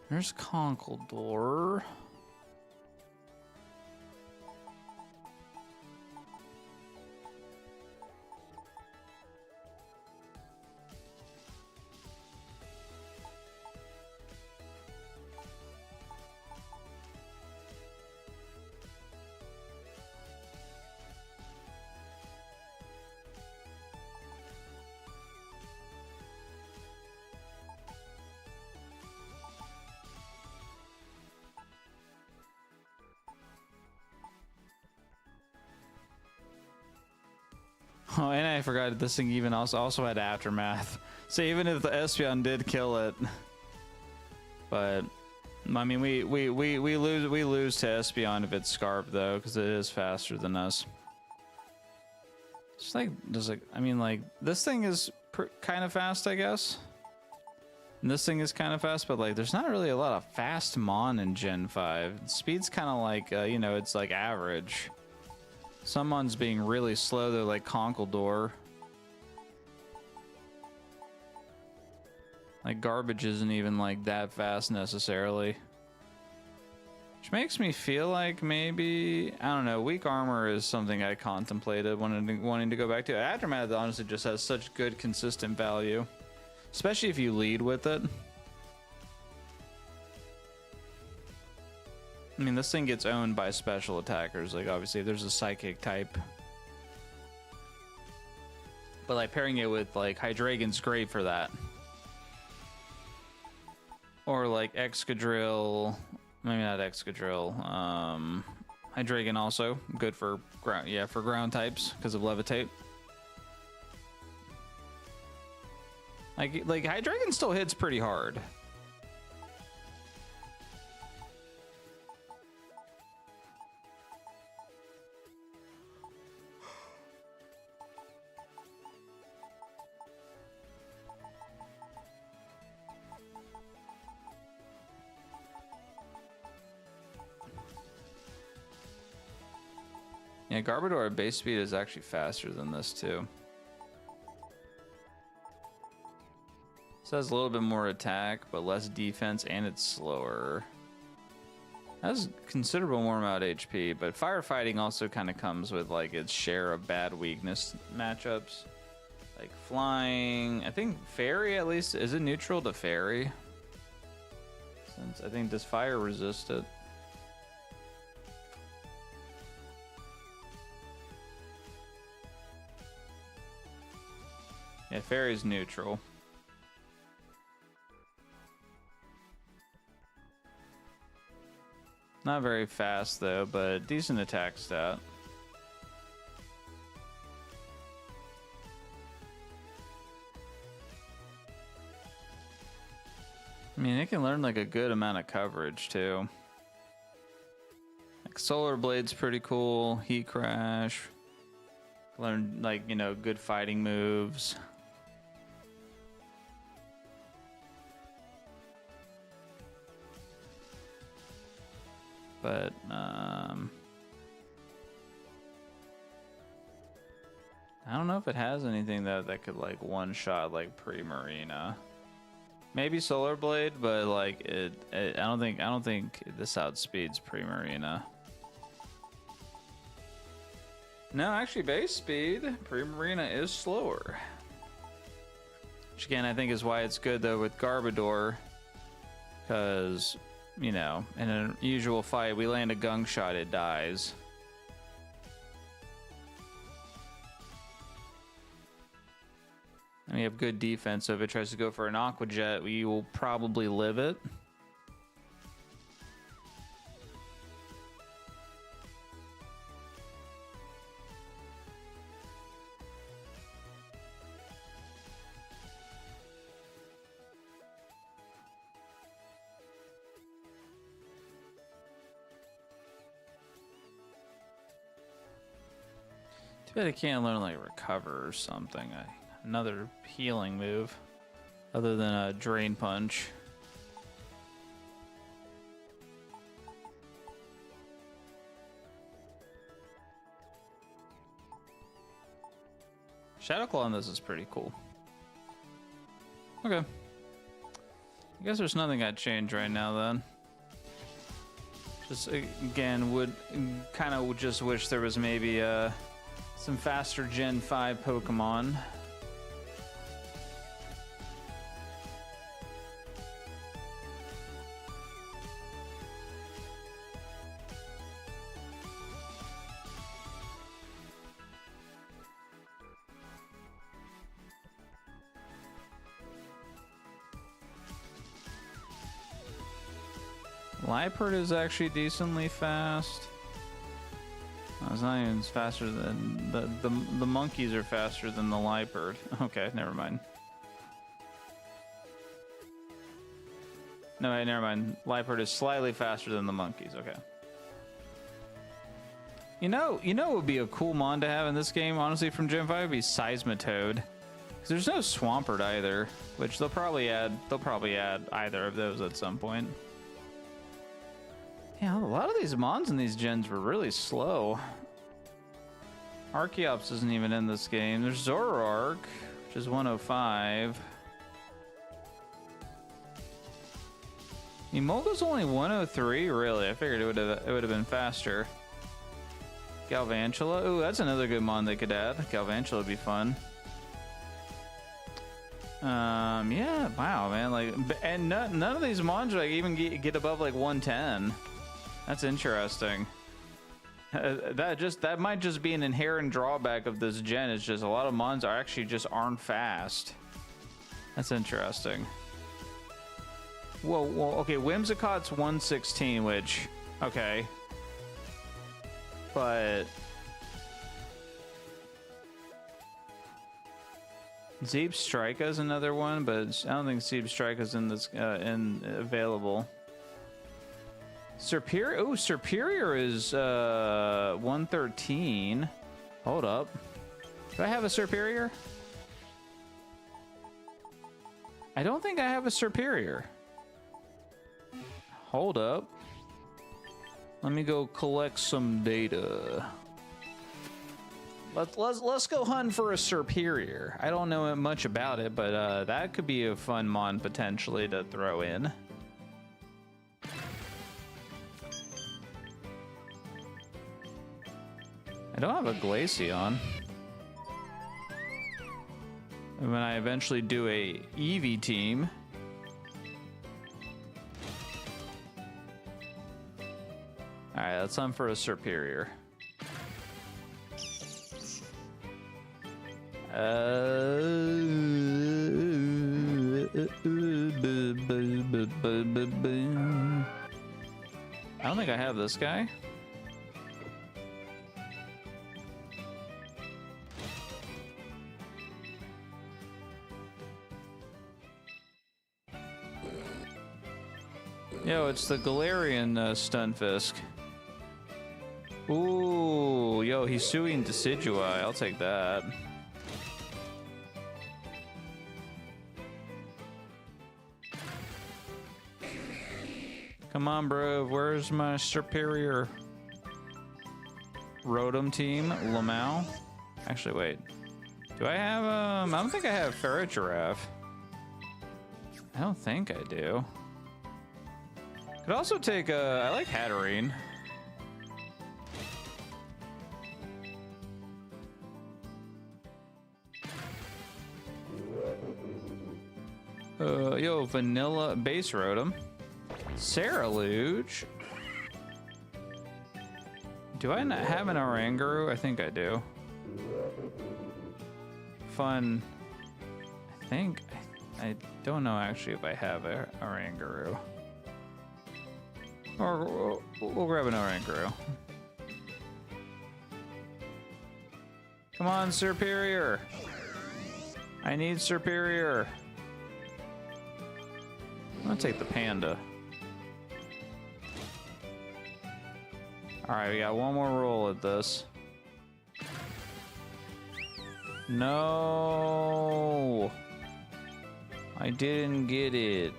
S1: There's Conkeldurr. Oh, and I forgot this thing even also had aftermath. So even if the Espeon did kill it, but I mean we lose to Espeon if it's Scarf though, because it is faster than us. It's like I mean like this thing is kind of fast, I guess. And this thing is kind of fast, but like there's not really a lot of fast Mon in Gen 5. Speed's kind of like you know, it's like average. Some Mons being really slow, they're like Conkeldurr. Like Garbage isn't even like that fast necessarily. Which makes me feel like maybe, I don't know, weak armor is something I contemplated wanting to go back to. Aftermath honestly just has such good consistent value. Especially if you lead with it. I mean, this thing gets owned by special attackers. Like, obviously, if there's a psychic type. But, like, pairing it with, like, Hydreigon's great for that. Or, like, Excadrill. Maybe not Excadrill. Hydreigon also. Good for ground, yeah, for ground types because of Levitate. Like Hydreigon still hits pretty hard. Yeah, Garbodor at base speed is actually faster than this too. This has a little bit more attack, but less defense, and it's slower. It has considerable more amount of HP, but firefighting also kind of comes with like its share of bad weakness matchups. Like flying, I think Fairy at least, is it neutral to Fairy? Since I think, does fire resist it? Yeah, Fairy's neutral. Not very fast though, but decent attack stat. I mean, it can learn like a good amount of coverage too. Like Solar Blade's pretty cool. Heat Crash. Learn like, you know, good fighting moves. But I don't know if it has anything that could like one shot like pre-Marina. Maybe Solar Blade, but like I don't think this outspeeds pre-Marina. No, actually base speed pre-Marina is slower. Which again I think is why it's good though with Garbodor, because you know, in a usual fight, we land a gunk shot, it dies. And we have good defense, so if it tries to go for an Aqua Jet, we will probably live it. Bet I can't learn like Recover or something. Another healing move other than a Drain Punch. Shadow Claw on this is pretty cool. Okay. I guess there's nothing I'd change right now then. Just again, would kind of just wish there was maybe some faster Gen 5 Pokemon. Liepard is actually decently fast. it's not even faster than the monkeys are faster than the leopard. Okay, never mind. No, wait, never mind. Leopard is slightly faster than the monkeys. Okay. You know what would be a cool mon to have in this game, honestly, from Gen 5 would be Seismitoad. Because there's no Swampert either, which they'll probably add either of those at some point. Yeah, a lot of these mons in these gens were really slow. Archeops isn't even in this game. There's Zoroark, which is 105. Emolga's only 103, really? I figured it would have been faster. Galvantula, ooh, that's another good mon they could add. Galvantula would be fun. Yeah, wow, man. Like, and none of these mons like even get above like 110. That's interesting. That might just be an inherent drawback of this gen. It's just a lot of mons are actually just aren't fast. That's interesting. Whoa, okay, Whimsicott's 116, which, okay. But Zeep Strika is another one, but I don't think Zeep Strika is in this available. Superior, oh, Superior is 113. Hold up. Do I have a Superior? I don't think I have a Superior. Hold up. Let me go collect some data. Let's go hunt for a Superior. I don't know much about it, but that could be a fun mon potentially to throw in. I don't have a Glaceon. And when I eventually do a Eevee team. Alright, let's hunt for a Superior. I don't think I have this guy. Yo, it's the Galarian Stunfisk. Ooh, yo, he's suing Decidueye. I'll take that. Come on, bro. Where's my Superior? Rotom team, Lamau. Actually, wait. Do I have I don't think I have Ferrogiraffe. I don't think I do. Could also take I like Hatterene. Yo, Vanilla Base Rotom. Saraluge. Do I not have an Oranguru? I think I do. Fun. I think I don't know actually if I have a Oranguru. Or we'll grab an Oranguru. Come on, Superior. I need Superior. I'm gonna take the Panda. Alright, we got one more roll at this. No! I didn't get it.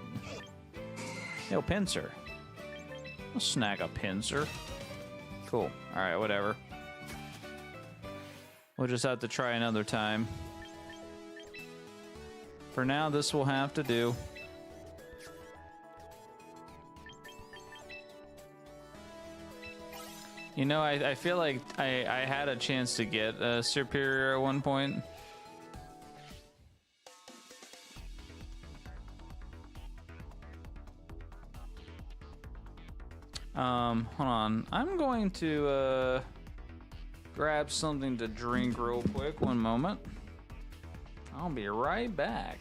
S1: Yo, Pinsir. I'll snag a Pinsir. Cool. Alright, whatever. We'll just have to try another time. For now, this will have to do. You know, I feel like I had a chance to get a Superior at one point. Hold on. I'm going to grab something to drink real quick. One moment. I'll be right back.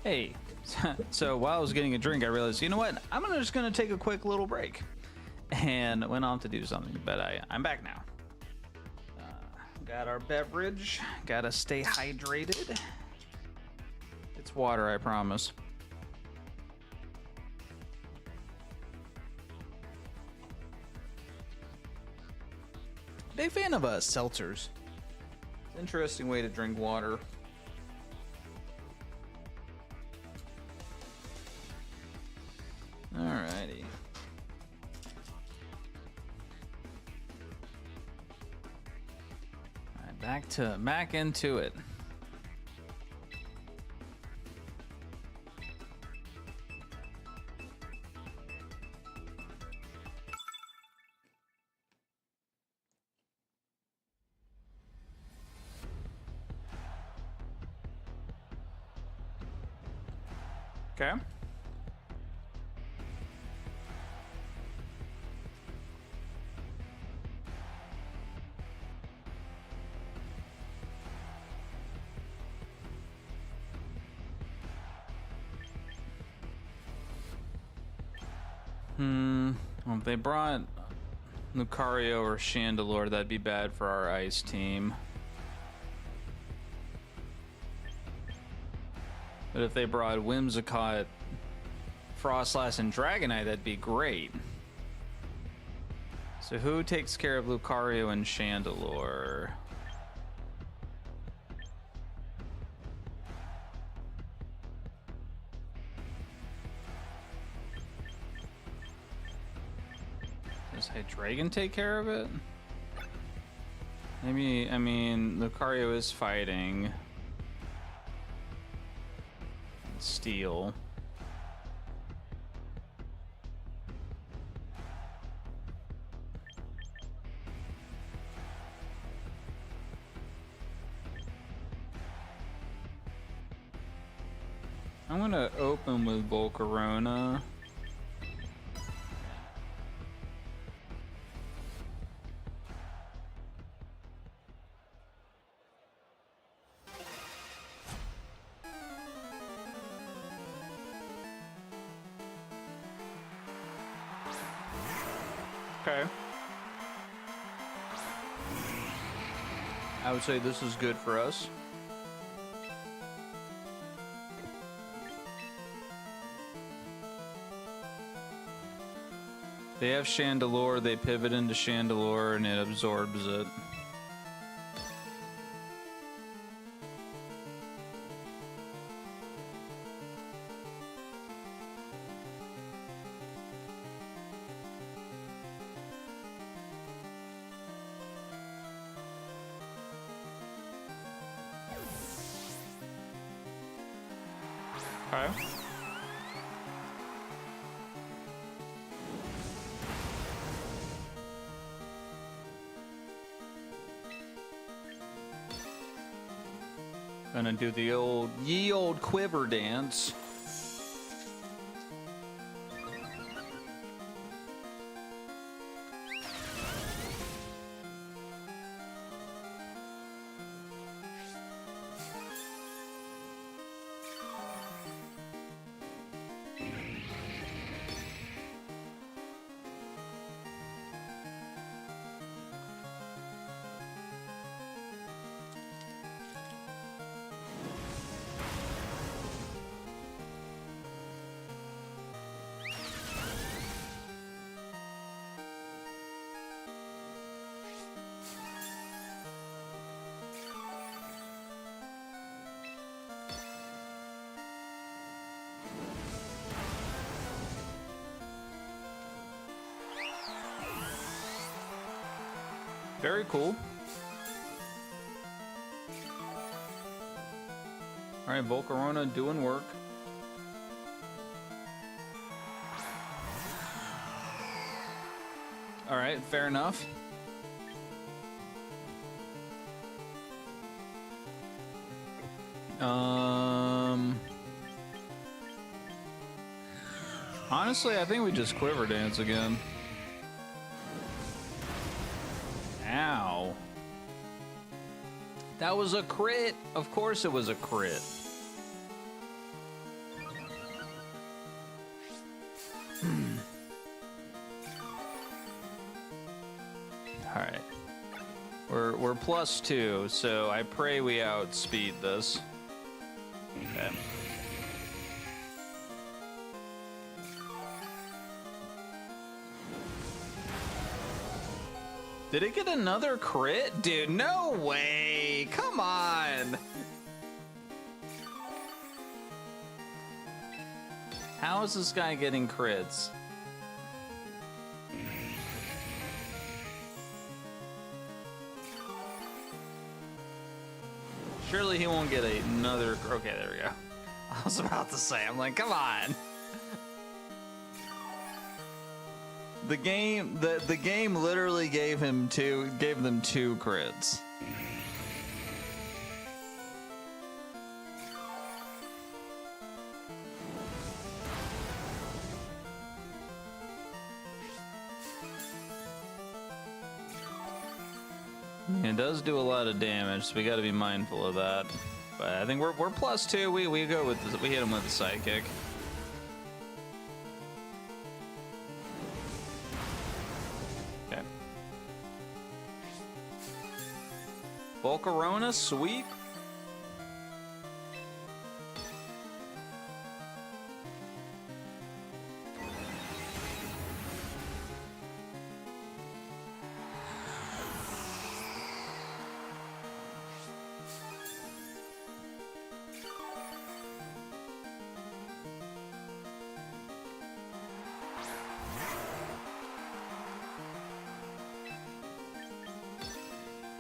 S1: Hey, so while I was getting a drink, I realized, you know what? I'm just gonna take a quick little break, and went on to do something. But I'm back now. Got our beverage. Gotta stay hydrated. It's water, I promise. Big fan of seltzers. It's an interesting way to drink water. Alrighty. Alright, back into it. Okay. Well, if they brought Lucario or Chandelure, that'd be bad for our ice team. But if they brought Whimsicott, Frostlass, and Dragonite, that'd be great. So who takes care of Lucario and Chandelure? Does Hydreigon take care of it? Maybe, I mean, Lucario is fighting Steel. I'm gonna open with Volcarona. Okay. I would say this is good for us. They have Chandelure, they pivot into Chandelure, and it absorbs it. Okay. Gonna do the ye old quiver dance. Very cool. All right, Volcarona doing work. All right, fair enough. Honestly, I think we just Quiver Dance again. Ow. That was a crit. Of course it was a crit. All right. We're +2, so I pray we outspeed this. Okay. Did it get another crit? Dude, no way! Come on! How is this guy getting crits? Surely he won't get another... Okay, there we go. I was about to say, I'm like, come on! The game literally gave them two crits. It does do a lot of damage, so we got to be mindful of that. But I think we're +2. We go with this, we hit him with the sidekick. Okay. Volcarona sweep.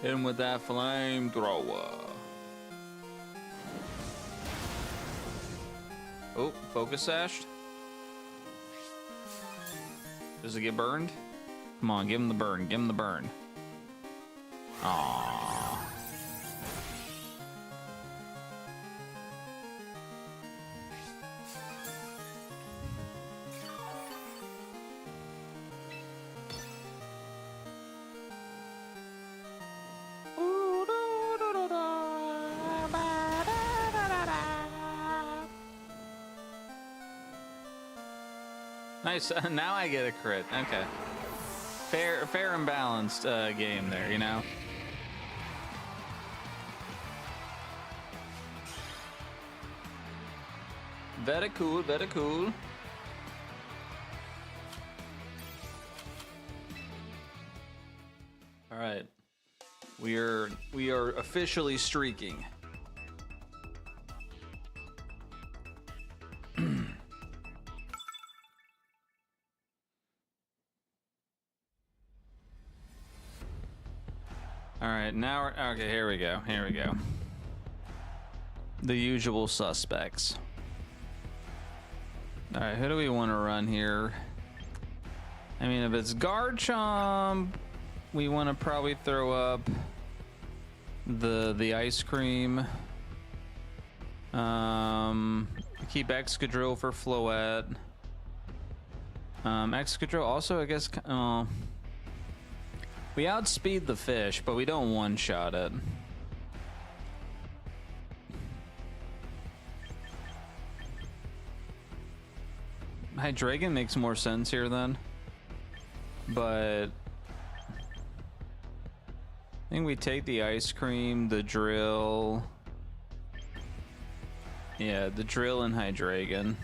S1: Hit him with that flamethrower. Oh, focus sashed. Does it get burned? Come on, give him the burn. Give him the burn. Aww. Nice. Now I get a crit. Okay. Fair and balanced game there, you know? Very cool, very cool. All right. We are officially streaking. All right, now we're okay. Here we go. Here we go. The usual suspects. All right, who do we want to run here? I mean, if it's Garchomp, we want to probably throw up the ice cream. Keep Excadrill for Floette. Excadrill also, I guess. We outspeed the fish, but we don't one-shot it. Hydreigon makes more sense here then. But I think we take the ice cream, the drill. Yeah, the drill and Hydreigon.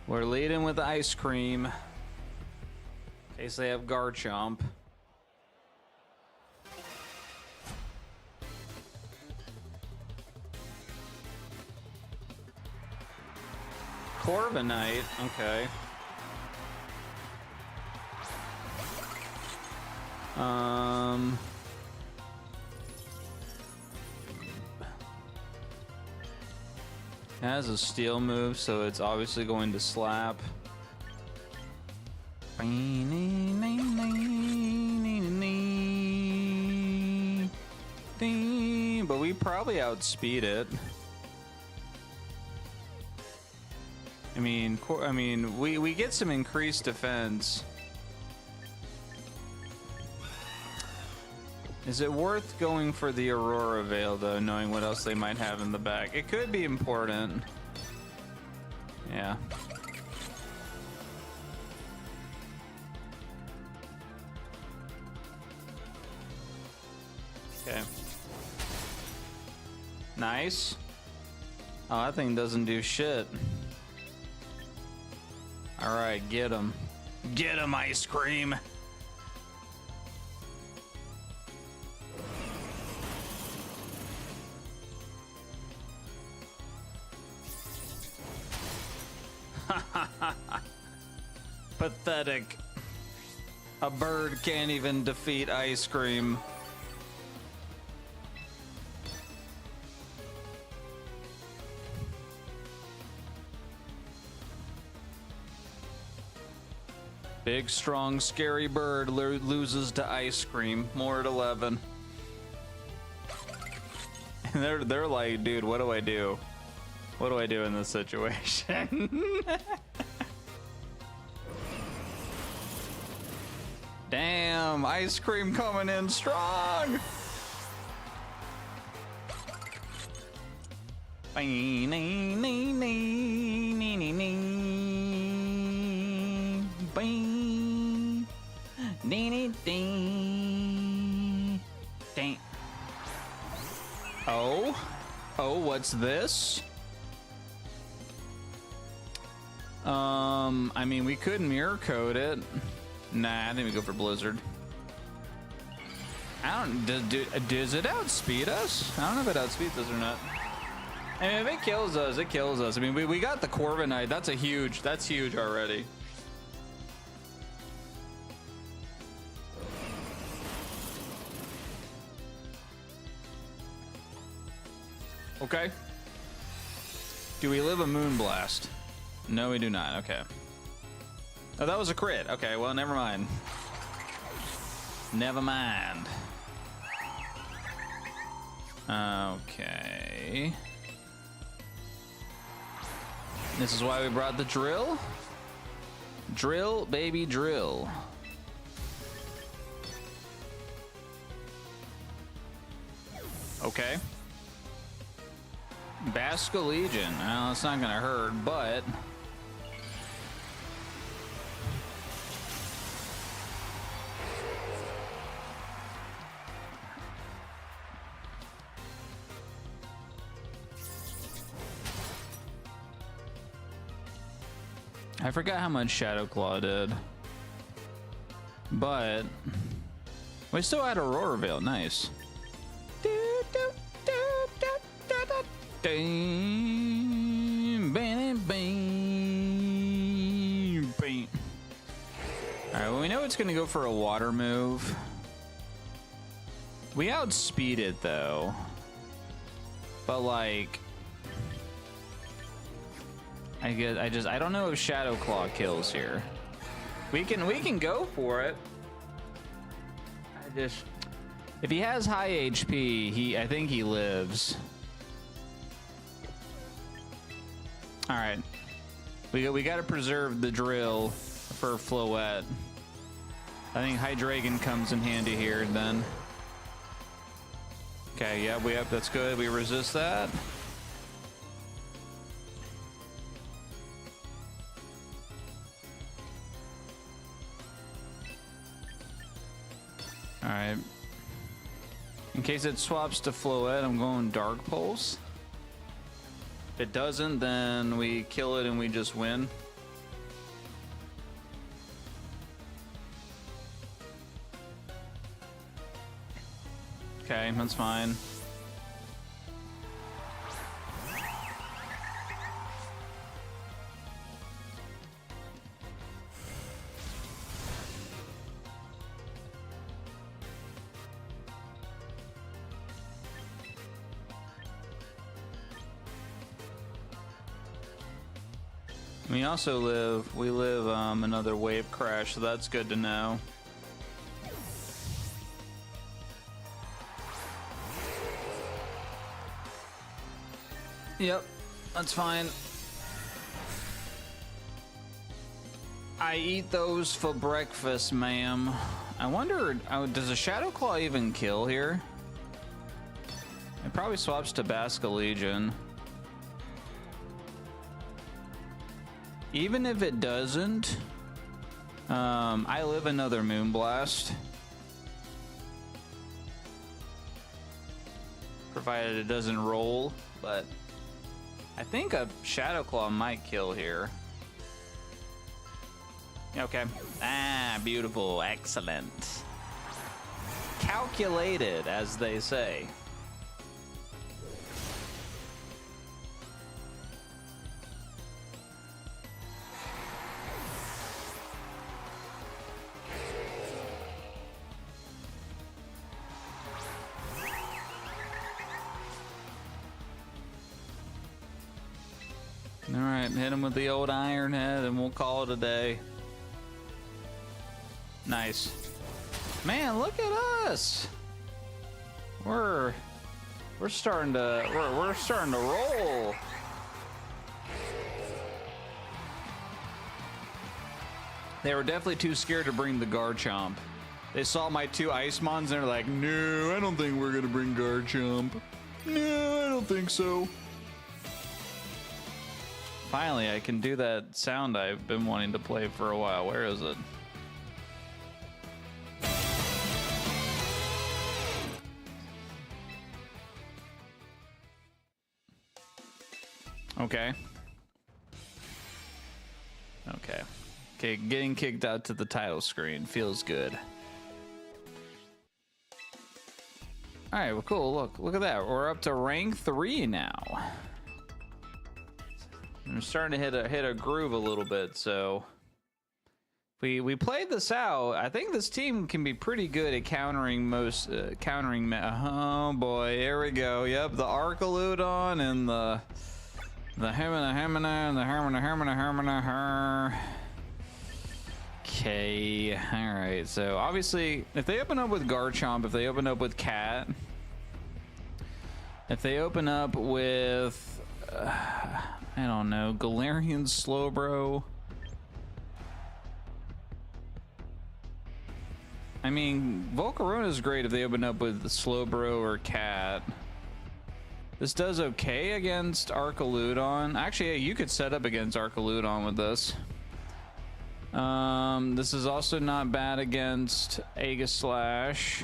S1: We're leading with the ice cream. In case they have Garchomp. Corviknight, okay. It has a steel move, so it's obviously going to slap. But we probably outspeed it. I mean, we get some increased defense. Is it worth going for the Aurora Veil, though, knowing what else they might have in the back? It could be important. Yeah. Okay. Nice. Oh, that thing doesn't do shit. All right, get him. Get him, ice cream. Pathetic. A bird can't even defeat ice cream. Big, strong, scary bird loses to ice cream. More at 11. And they're like, dude, what do I do? What do I do in this situation? Damn, ice cream coming in strong. Oh, what's this? I mean, we could mirror code it. Nah, I think we go for Blizzard. I don't. Does it outspeed us? I don't know if it outspeeds us or not. I mean, if it kills us, it kills us. I mean, we got the Corviknight. That's huge. That's huge already. Okay. Do we live a Moonblast? No, we do not. Okay. Oh, that was a crit. Okay, well, never mind. Never mind. Okay. This is why we brought the drill. Drill, baby, drill. Okay. Basca Legion. Well, it's not gonna hurt, but I forgot how much Shadow Claw did, but we still had Aurora Veil. Nice. Alright, well, we know it's gonna go for a water move. We outspeed it though, but like, I don't know if Shadow Claw kills here. We can go for it. If he has high HP, I think he lives. All right, we got to preserve the drill for Floette. I think Hydreigon comes in handy here then. Okay, yeah, that's good. We resist that. All right. In case it swaps to Floette, I'm going Dark Pulse. If it doesn't, then we kill it and we just win. Okay, that's fine. We live another wave crash, so that's good to know. Yep, that's fine. I eat those for breakfast, ma'am. I wonder, does a Shadow Claw even kill here? It probably swaps to Basca Legion. Even if it doesn't, I live another Moonblast. provided it doesn't roll, but I think a Shadow Claw might kill here. Okay. Ah, beautiful. Excellent. Calculated, as they say. All right, hit him with the old Iron Head, and we'll call it a day. Nice. Man, look at us. We're starting to we're starting to roll. They were definitely too scared to bring the Garchomp. They saw my 2 Ice Mons and they're like, "No, I don't think we're gonna bring Garchomp. No, I don't think so." Finally, I can do that sound I've been wanting to play for a while. Where is it? Okay. Okay. Okay, getting kicked out to the title screen feels good. All right, well, cool. Look at that. We're up to rank 3 now. I'm starting to hit a groove a little bit, so we played this out. I think this team can be pretty good at countering most oh boy, here we go. Yep, the Arcaludon and the Hemina and the Hermina. Okay, all right. So obviously, if they open up with Garchomp, if they open up with Cat, if they open up with I don't know, Galarian Slowbro. I mean, Volcarona is great if they open up with Slowbro or Cat. This does okay against Arcaludon. Actually, yeah, you could set up against Arcaludon with this. This is also not bad against Aegislash.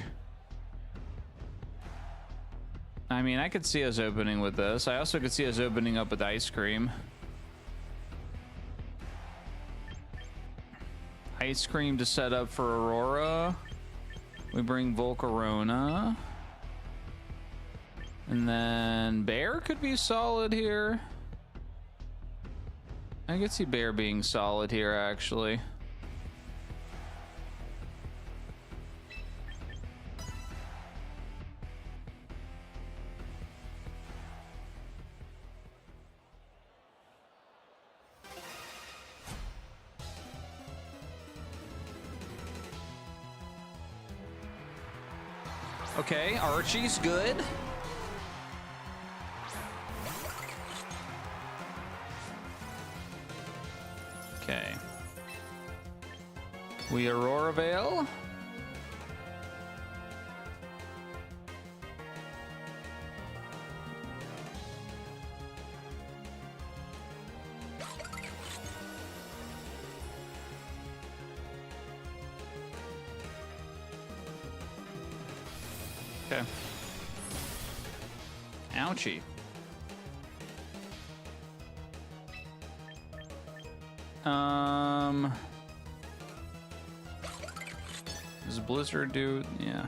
S1: I mean, I could see us opening with this. I also could see us opening up with Ice Cream. Ice Cream to set up for Aurora. We bring Volcarona. And then Bear could be solid here. I could see Bear being solid here, actually. Okay, Archie's good. Okay. We Aurora Veil. Okay. Ouchie. Does Blizzard do? Yeah.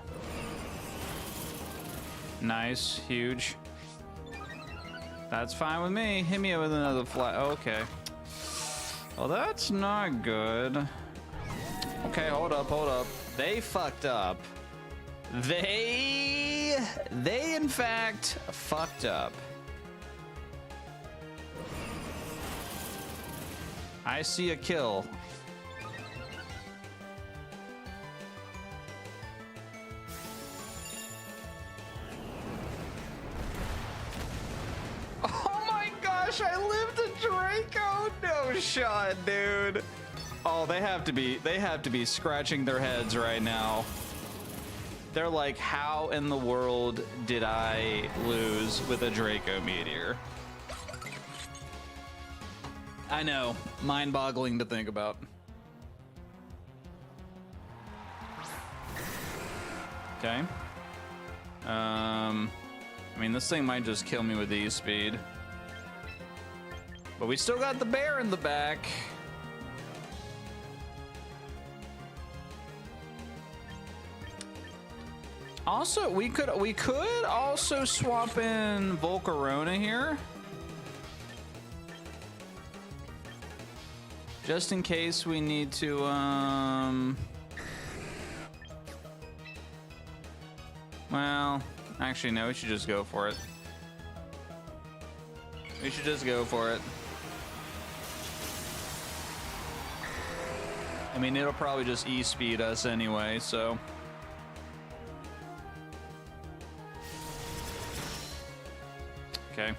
S1: Nice, huge. That's fine with me. Hit me with another flat. Okay. Well, that's not good. Okay, hold up. They fucked up. They in fact fucked up. I see a kill. Oh my gosh, I lived a Draco. No shot, dude. Oh, they have to be scratching their heads right now. They're like, how in the world did I lose with a Draco Meteor? I know, mind-boggling to think about. Okay. I mean, this thing might just kill me with E-speed. But we still got the bear in the back. Also, we could also swap in Volcarona here. Just in case we need to, well, actually, no, we should just go for it. We should just go for it. I mean, it'll probably just E-speed us anyway, so. Okay.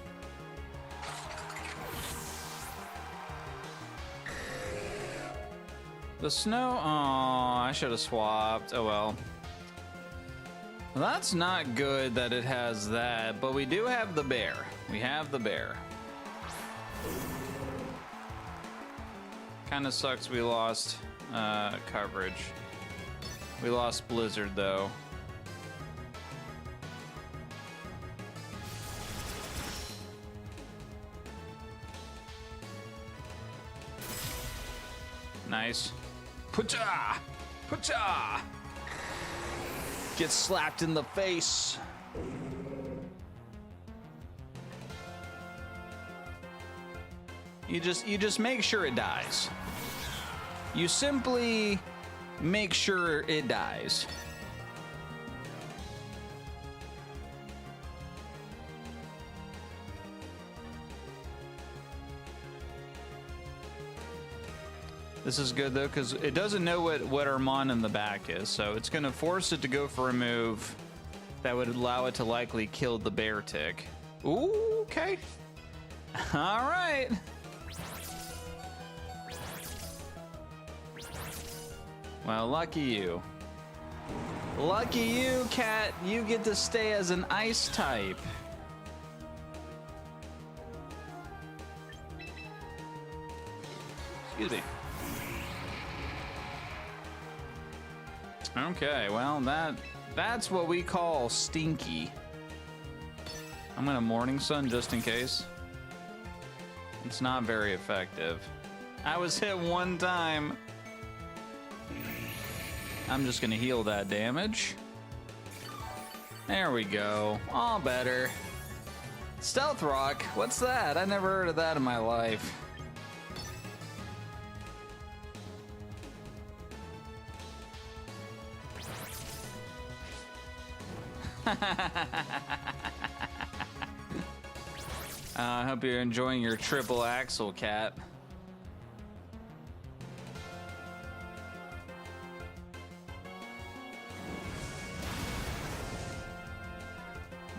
S1: The snow, oh, I should have swapped. Oh well. Well, that's not good that it has that, but we do have the bear. We have the bear. Kind of sucks we lost coverage. We lost Blizzard though. Nice. Putcha! Putcha! Get slapped in the face. You just make sure it dies. You simply make sure it dies. This is good though, because it doesn't know what our mon in the back is, so it's gonna force it to go for a move that would allow it to likely kill the bear tick. Ooh, okay. All right. Well, lucky you. Lucky you, cat. You get to stay as an ice type. Excuse me. Okay, well, that's what we call stinky. I'm gonna Morning Sun just in case. It's not very effective. I was hit one time. I'm just gonna heal that damage. There we go. All better. Stealth Rock, what's that? I never heard of that in my life. I hope you're enjoying your triple axle, cat.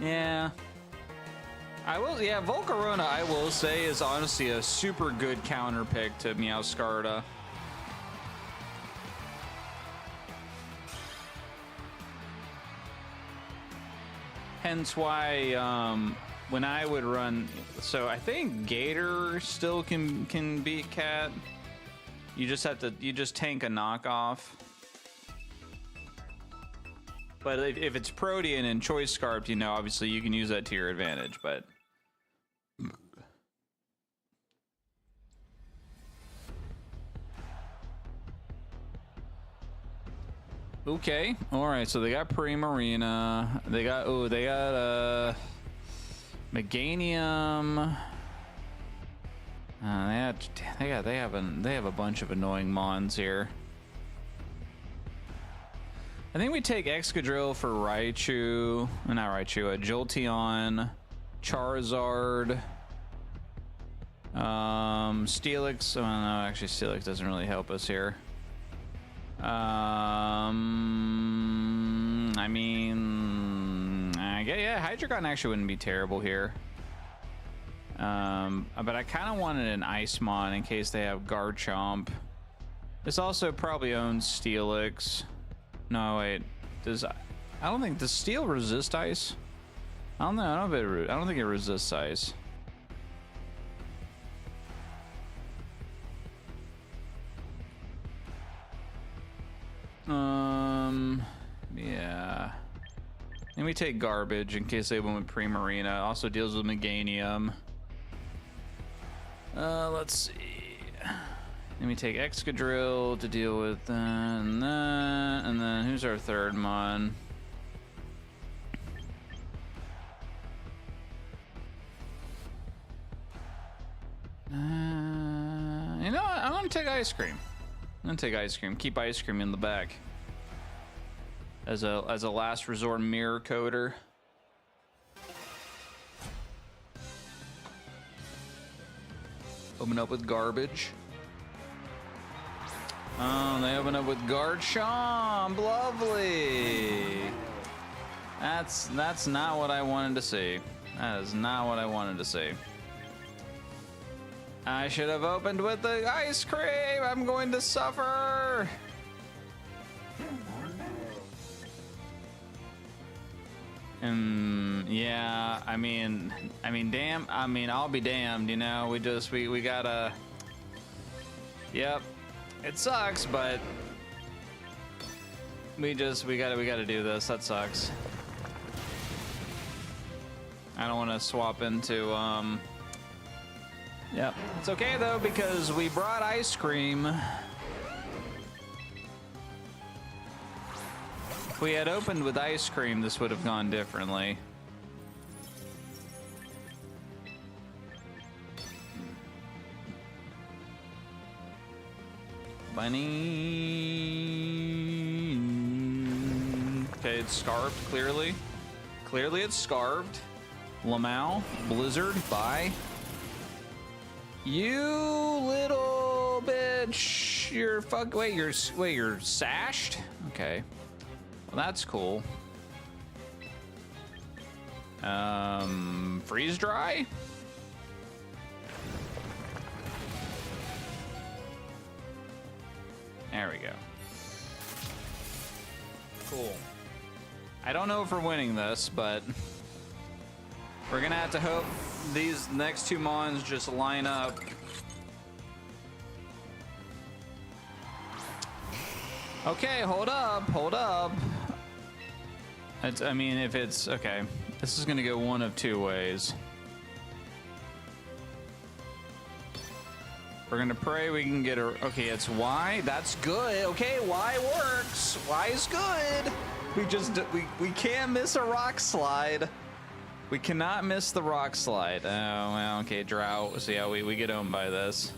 S1: Yeah. Yeah, Volcarona, I will say, is honestly a super good counter pick to Meowscarda. Hence why, when I would run, so I think Gator still can beat Cat. You just tank a knockoff. But if it's Protean and Choice Scarped, you know, obviously you can use that to your advantage, but. Okay, alright, so they got Primarina. They got Meganium. They have a bunch of annoying mons here. I think we take Excadrill for Raichu. Not Raichu, Jolteon, Charizard, Steelix. Oh no, actually Steelix doesn't really help us here. I mean, yeah, Hydreigon actually wouldn't be terrible here. But I kind of wanted an Icemon in case they have Garchomp. This also probably owns Steelix. No, wait. I don't think, does Steel resist ice? I don't know. I don't think it resists ice. Yeah. Let me take garbage in case they went with Primarina. Also deals with Meganium. Let's see. Let me take Excadrill to deal with that and that. And then who's our third mon? You know what? I'm gonna take Ice Cream. I'm gonna take Ice Cream. Keep Ice Cream in the back. As a last resort mirror coder. Open up with garbage. Oh, they open up with Garchomp. Lovely. That's not what I wanted to see. That is not what I wanted to see. I should have opened with the ice cream. I'm going to suffer. Yeah, I mean, damn. I mean, I'll be damned. You know, we gotta. Yep, it sucks, but we gotta do this. That sucks. I don't want to swap into. Yep, it's okay though because we brought ice cream. If we had opened with ice cream, this would have gone differently. Bunny. Okay, it's scarved, clearly. Clearly it's scarved. Lamau, Blizzard, bye. You little bitch. You're sashed? Okay. Well, that's cool. Freeze dry? There we go. Cool. I don't know if we're winning this, but we're gonna have to hope these next two mons just line up. Okay, hold up. I mean, if it's okay, this is gonna go one of two ways. We're gonna pray we can get her. Okay, it's Y. That's good. Okay, Y works. Y is good. We can't miss a rock slide. We cannot miss the rock slide. Oh well. Okay, drought. So yeah, we get owned by this.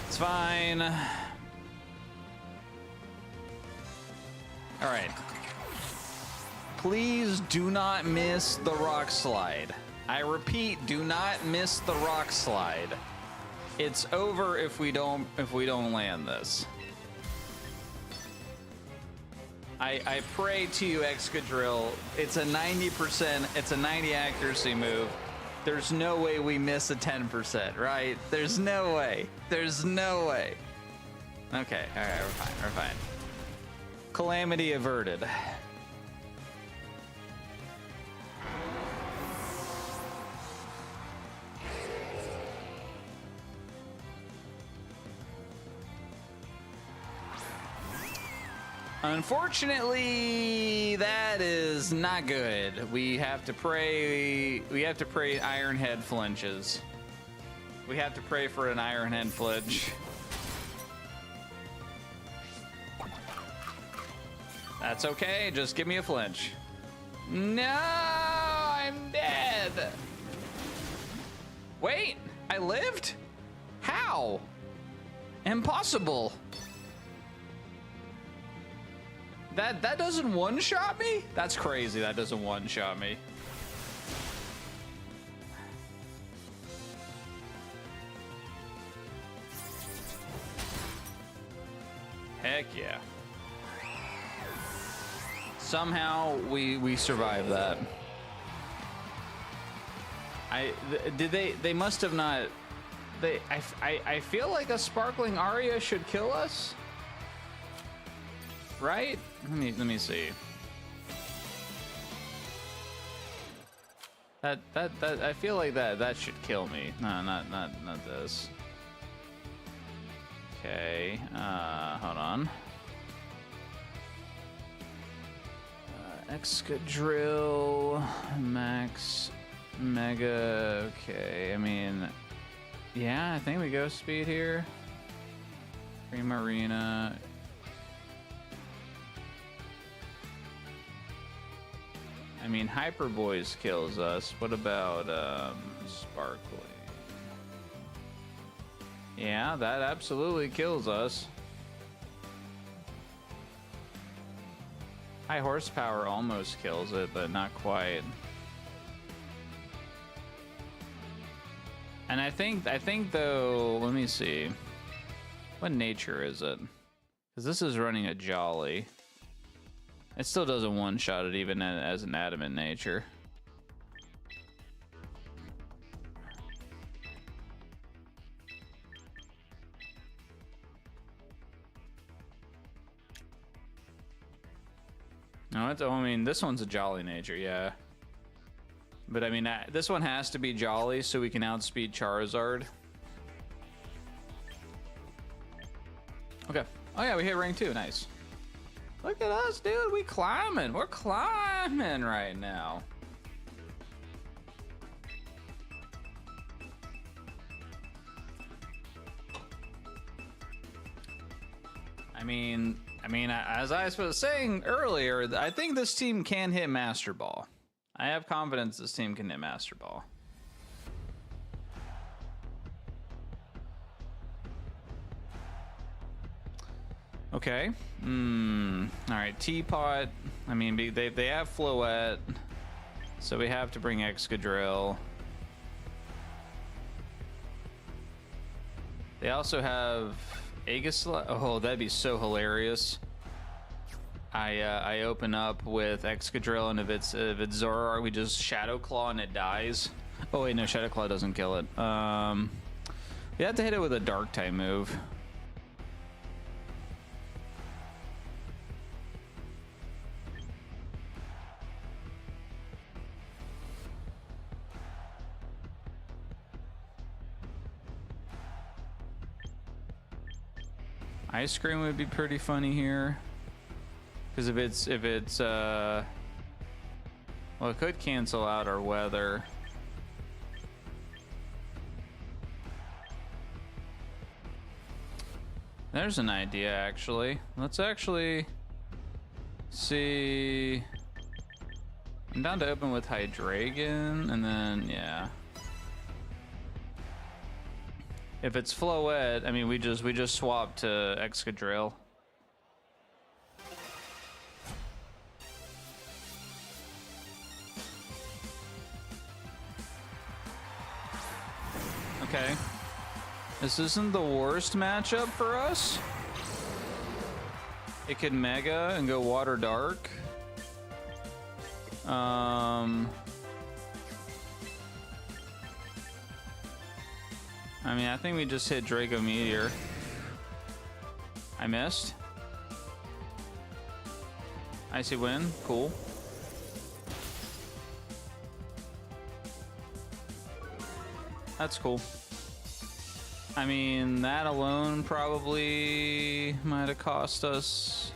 S1: It's fine. All right. Please do not miss the rock slide. I repeat, do not miss the rock slide. It's over if we don't land this. I pray to you, Excadrill. It's a 90%. It's a 90 accuracy move. There's no way we miss a 10%, right? There's no way. There's no way. Okay. All right. We're fine. Calamity averted. Unfortunately, that is not good. We have to pray. We have to pray Iron Head flinches. We have to pray for an Iron Head flinch. That's okay. Just give me a flinch. No, I'm dead. Wait, I lived? How? Impossible. That doesn't one-shot me? That's crazy. That doesn't one-shot me. Heck yeah. Somehow we survived that. They must have not. I feel like a sparkling Aria should kill us. Right? Let me see. That I feel like that should kill me. No, not this. Okay. Hold on. Excadrill, Max, Mega. Okay, I mean, yeah, I think we go speed here. Primarina. I mean, Hyper Boys kills us. What about Sparkly? Yeah, that absolutely kills us. High horsepower almost kills it, but not quite. And I think though, let me see. What nature is it? Because this is running a Jolly. It still doesn't one-shot it even as an adamant nature. No, I mean, this one's a Jolly nature, yeah. But I mean, this one has to be Jolly so we can outspeed Charizard. Okay. Oh yeah, we hit rank 2, nice. Look at us, dude, we climbing. We're climbing right now. I mean, as I was saying earlier, I think this team can hit Master Ball. I have confidence this team can hit Master Ball. Okay. All right, Teapot. I mean, they have Floette, so we have to bring Excadrill. They also have Aegislash. Oh, that'd be so hilarious. I open up with Excadrill, and if it's Zoroark, we just Shadow Claw and it dies. Oh wait, no, Shadow Claw doesn't kill it. We have to hit it with a Dark type move. Ice Cream would be pretty funny here. Because if it's well, it could cancel out our weather. There's an idea, actually. Let's actually see. I'm down to open with Hydreigon, and then yeah. If it's Floette, I mean, we just swap to Excadrill. Okay. This isn't the worst matchup for us. It could Mega and go Water Dark. I mean, I think we just hit Draco Meteor. I missed. Icy Wind, cool. That's cool. I mean, that alone probably might have cost us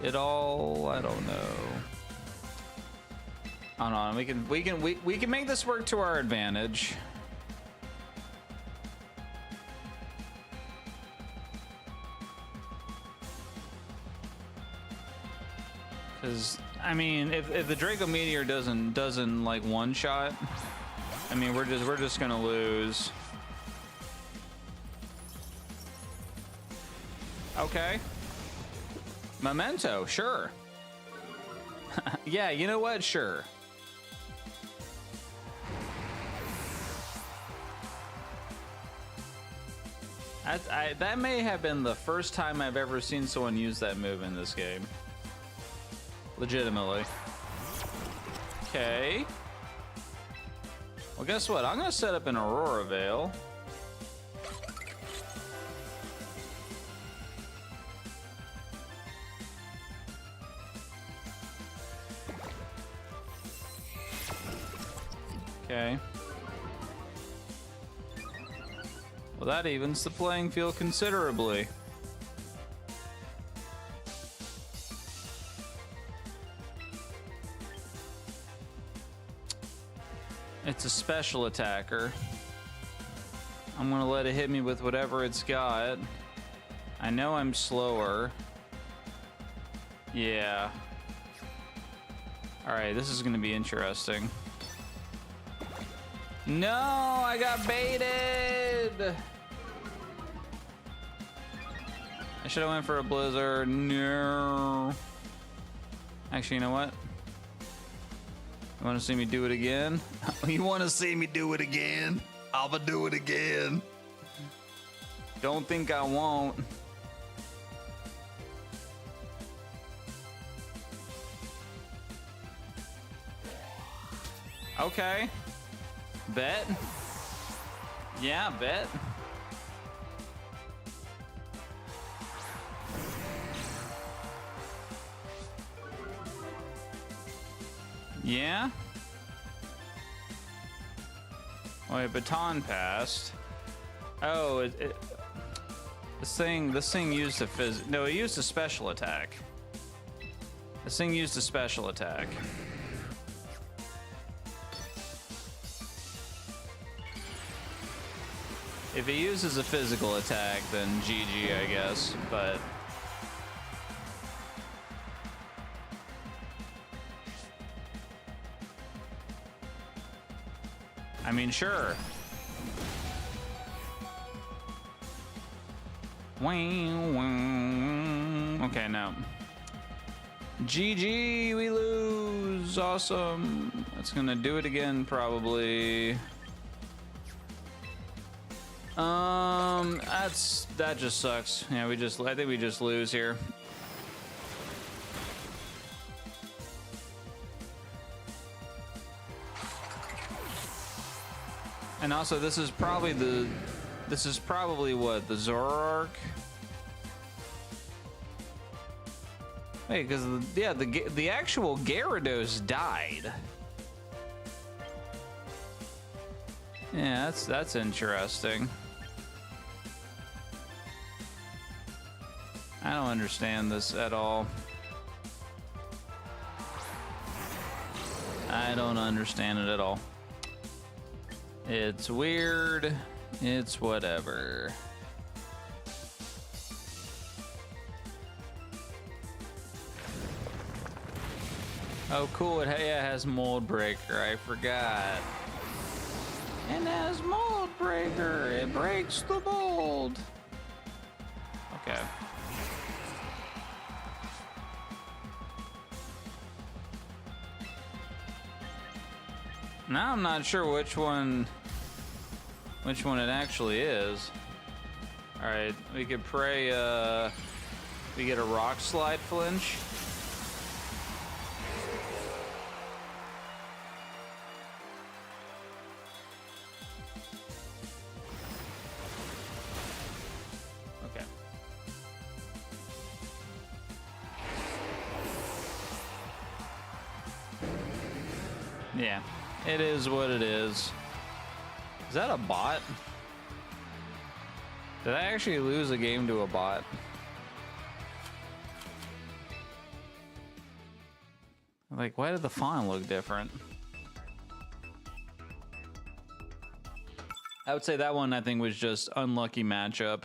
S1: it all. I don't know. Hold on, we can make this work to our advantage. Because I mean, if the Draco Meteor doesn't like one shot, I mean, we're just gonna lose. Okay. Memento, sure. Yeah, you know what? Sure. That may have been the first time I've ever seen someone use that move in this game. Legitimately. Okay. Well, guess what? I'm gonna set up an Aurora Veil. Okay. Well, that evens the playing field considerably. It's a special attacker. I'm gonna let it hit me with whatever it's got. I know I'm slower. Yeah. Alright, this is gonna be interesting. No, I got baited! I should have went for a blizzard. No. Actually, you know what? You want to see me do it again? You want to see me do it again? I'ma do it again. Don't think I won't. Okay. Bet. Yeah, bet. Yeah. Oh, wait, baton passed. Oh, this thing used a no, it used a special attack. This thing used a special attack. If it uses a physical attack, then GG, I guess, but... I mean, sure. Okay, no. GG, we lose. Awesome. That's gonna do it again, probably. That just sucks. Yeah, I think we just lose here. And also, this is probably what, the Zoroark? Wait, because the actual Gyarados died. Yeah, that's interesting. I don't understand this at all. I don't understand it at all. It's weird. It's whatever. Oh, cool. It has Mold Breaker. I forgot. It has Mold Breaker. It breaks the mold. Okay. Now I'm not sure which one it actually is. All right, we could pray we get a Rock Slide flinch. Okay. Yeah. It is what it is. Is that a bot? Did I actually lose a game to a bot? Like, why did the font look different? I would say that one, I think, was just unlucky matchup.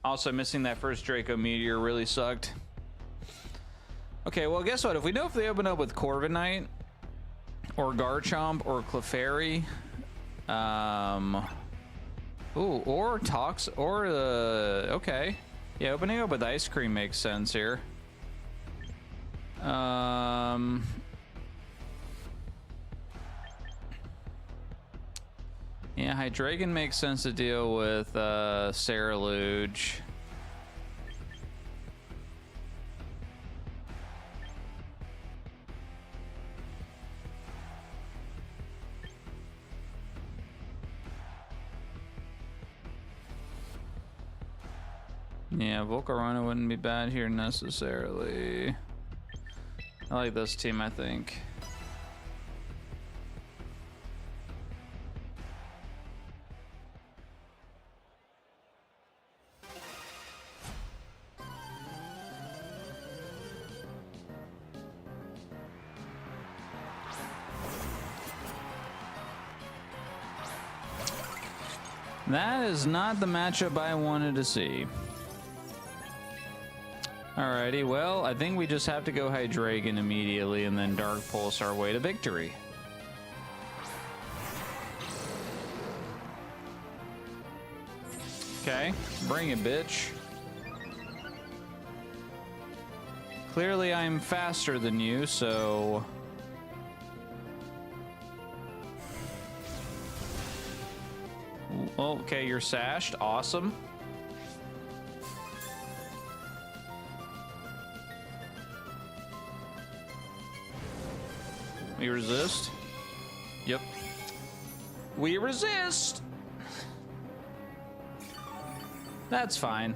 S1: Also, missing that first Draco Meteor really sucked. Okay, well, guess what? If we know if they open up with Corviknight, or Garchomp, or Clefairy, ooh, or Tox, or okay, yeah, opening up with Ice Cream makes sense here. Yeah, Hydreigon makes sense to deal with Saraluge. Yeah, Volcarona wouldn't be bad here necessarily. I like this team, I think. That is not the matchup I wanted to see. Alrighty, well, I think we just have to go Hydreigon immediately and then Dark Pulse our way to victory. Okay, bring it, bitch. Clearly I'm faster than you, so... Okay, you're sashed. Awesome. We resist. Yep. We resist. That's fine.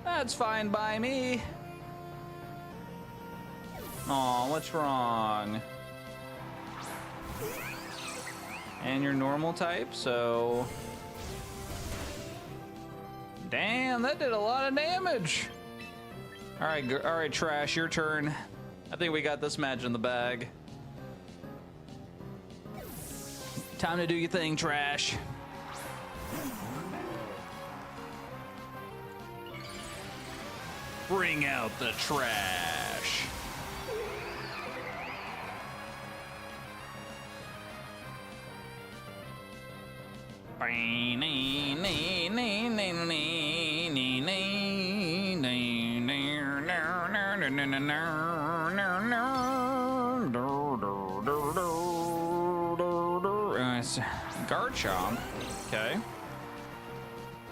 S1: That's fine by me. Aw, what's wrong? And you're normal type, so... Damn, that did a lot of damage. All right, Trash, your turn. I think we got this match in the bag. Time to do your thing, Trash. Bring out the trash. Garchomp. Okay.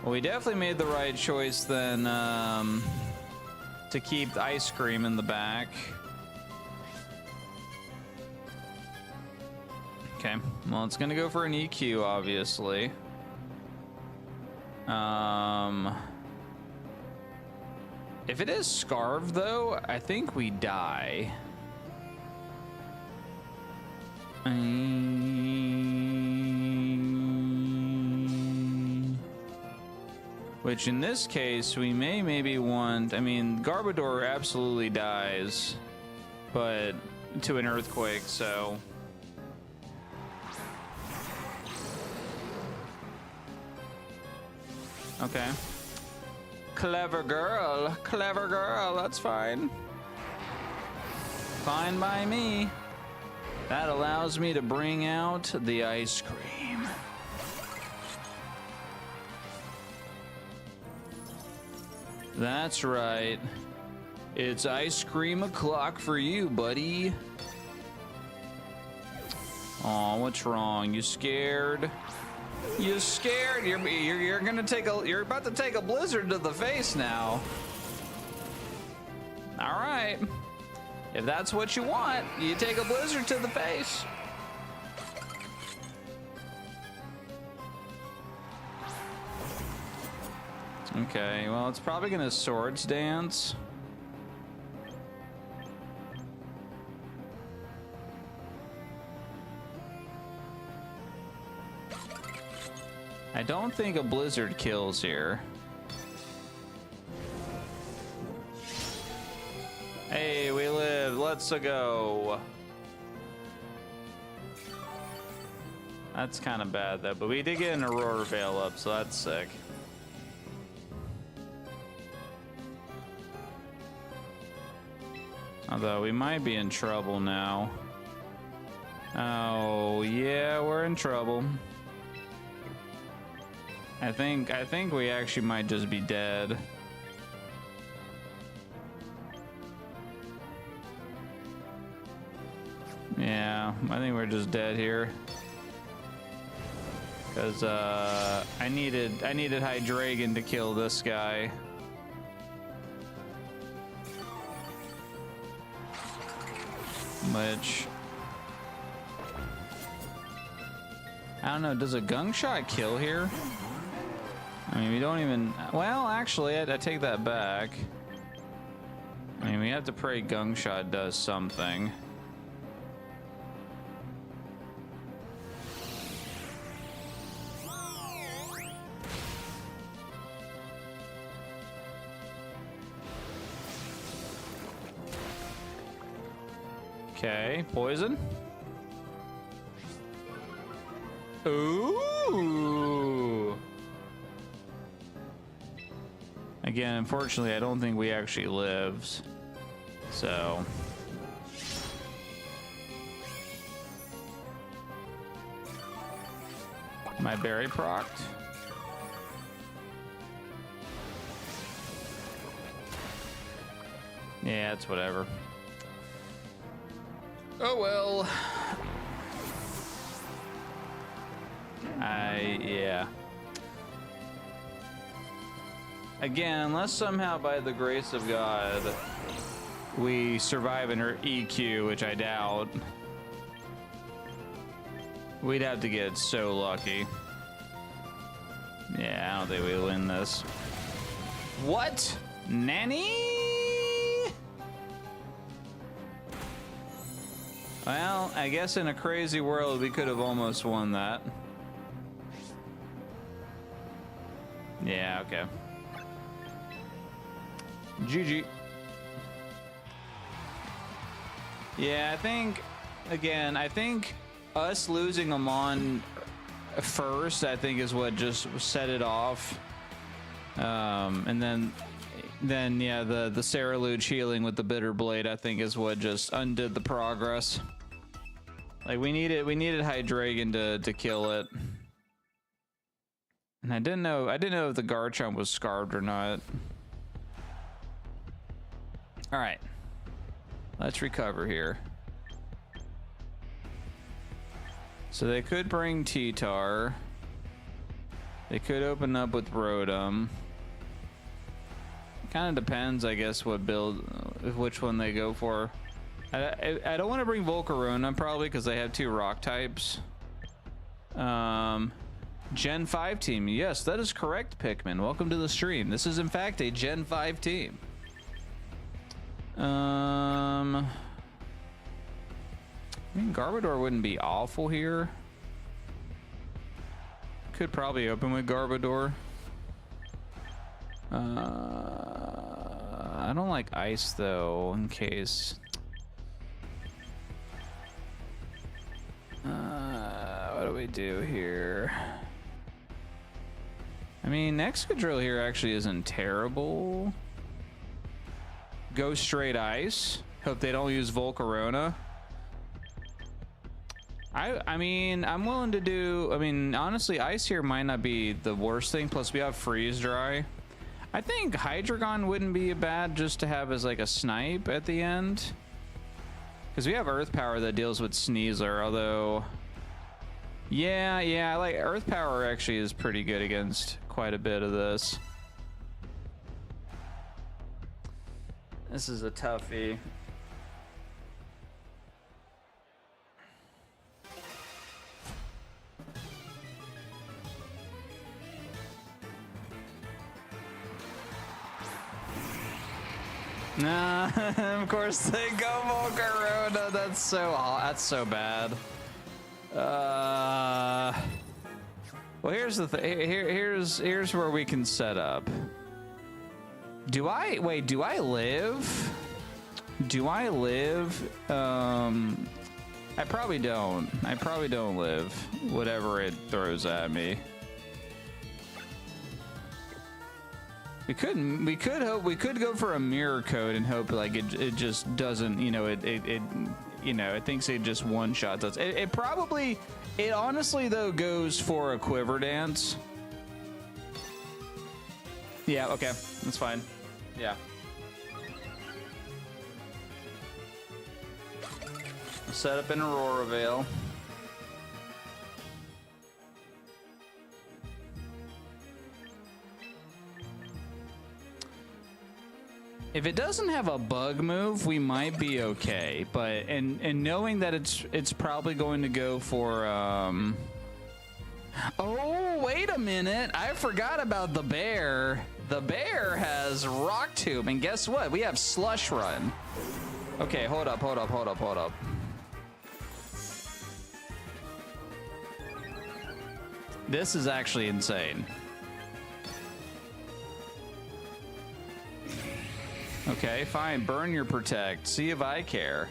S1: Well, we definitely made the right choice then to keep the ice cream in the back. Okay, well, it's gonna go for an EQ, obviously. If it is Scarf, though, I think we die. Which in this case, we maybe want... I mean, Garbodor absolutely dies, but to an earthquake, so... Okay. Clever girl, that's fine. Fine by me. That allows me to bring out the ice cream. That's right. It's ice cream o'clock for you, buddy. Aw, what's wrong? You scared? You scared? You're gonna take a... You're about to take a blizzard to the face now. All right. If that's what you want, you take a blizzard to the face. Okay, well, it's probably gonna Swords Dance. I don't think a blizzard kills here. Hey, we live. Let's go. That's kind of bad, though. But we did get an Aurora Veil up, so that's sick. Although we might be in trouble now. Oh, yeah, we're in trouble. I think we actually might just be dead. Yeah, I think we're just dead here. Cause I needed Hydreigon to kill this guy. Which I don't know, does a Gunk Shot kill here? I mean, we don't even... Well, actually, I take that back. I mean, we have to pray Gunk Shot does something. Okay, poison. Ooh. Again, unfortunately, I don't think we actually lives. So. My berry procced. Yeah, it's whatever. Oh well. Yeah. Again, unless somehow by the grace of God we survive in her EQ, which I doubt, we'd have to get so lucky. Yeah, I don't think we win this. What? Nanny? Well, I guess in a crazy world we could have almost won that. Yeah, okay. GG. Yeah, I think, again, I think us losing them on first, I think, is what just set it off. And then yeah, the Sarah Luge healing with the Bitter Blade, I think, is what just undid the progress. Like, we needed Hydreigon to kill it. And I didn't know if the Garchomp was scarved or not. All right, let's recover here. So they could bring T-Tar. They could open up with Rotom. Kind of depends, I guess, what build, which one they go for. I don't want to bring Volcarona probably because they have 2 rock types. Gen 5 team. Yes, that is correct, Pikmin. Welcome to the stream. This is in fact a Gen 5 team. I mean, Garbodor wouldn't be awful here. Could probably open with Garbodor. I don't like ice though, in case. What do we do here? I mean, Excadrill here actually isn't terrible. Go straight ice. Hope they don't use Volcarona. I mean, I'm willing to do, I mean, honestly, ice here might not be the worst thing. Plus we have freeze dry. I think Hydreigon wouldn't be bad just to have as like a snipe at the end. Because we have Earth Power that deals with Sneasler, although... Yeah, like Earth Power actually is pretty good against quite a bit of this. This is a toughie. Nah, of course they go Volcarona. That's so bad. Well, here's the thing. Here's where we can set up. Do I live? Do I live? I probably don't. I probably don't live. Whatever it throws at me. We could hope, we could go for a mirror code and hope like it just doesn't, you know, it thinks it just one shot us. It probably, it honestly though goes for a Quiver Dance. Yeah, okay, that's fine. Yeah. Set up in Aurora Vale. If it doesn't have a bug move, we might be okay. But and knowing that it's probably going to go for oh, wait a minute. I forgot about the bear. The bear has Rock Tomb, and guess what? We have Slush Run. Okay, hold up. This is actually insane. Okay, fine. Burn your Protect. See if I care.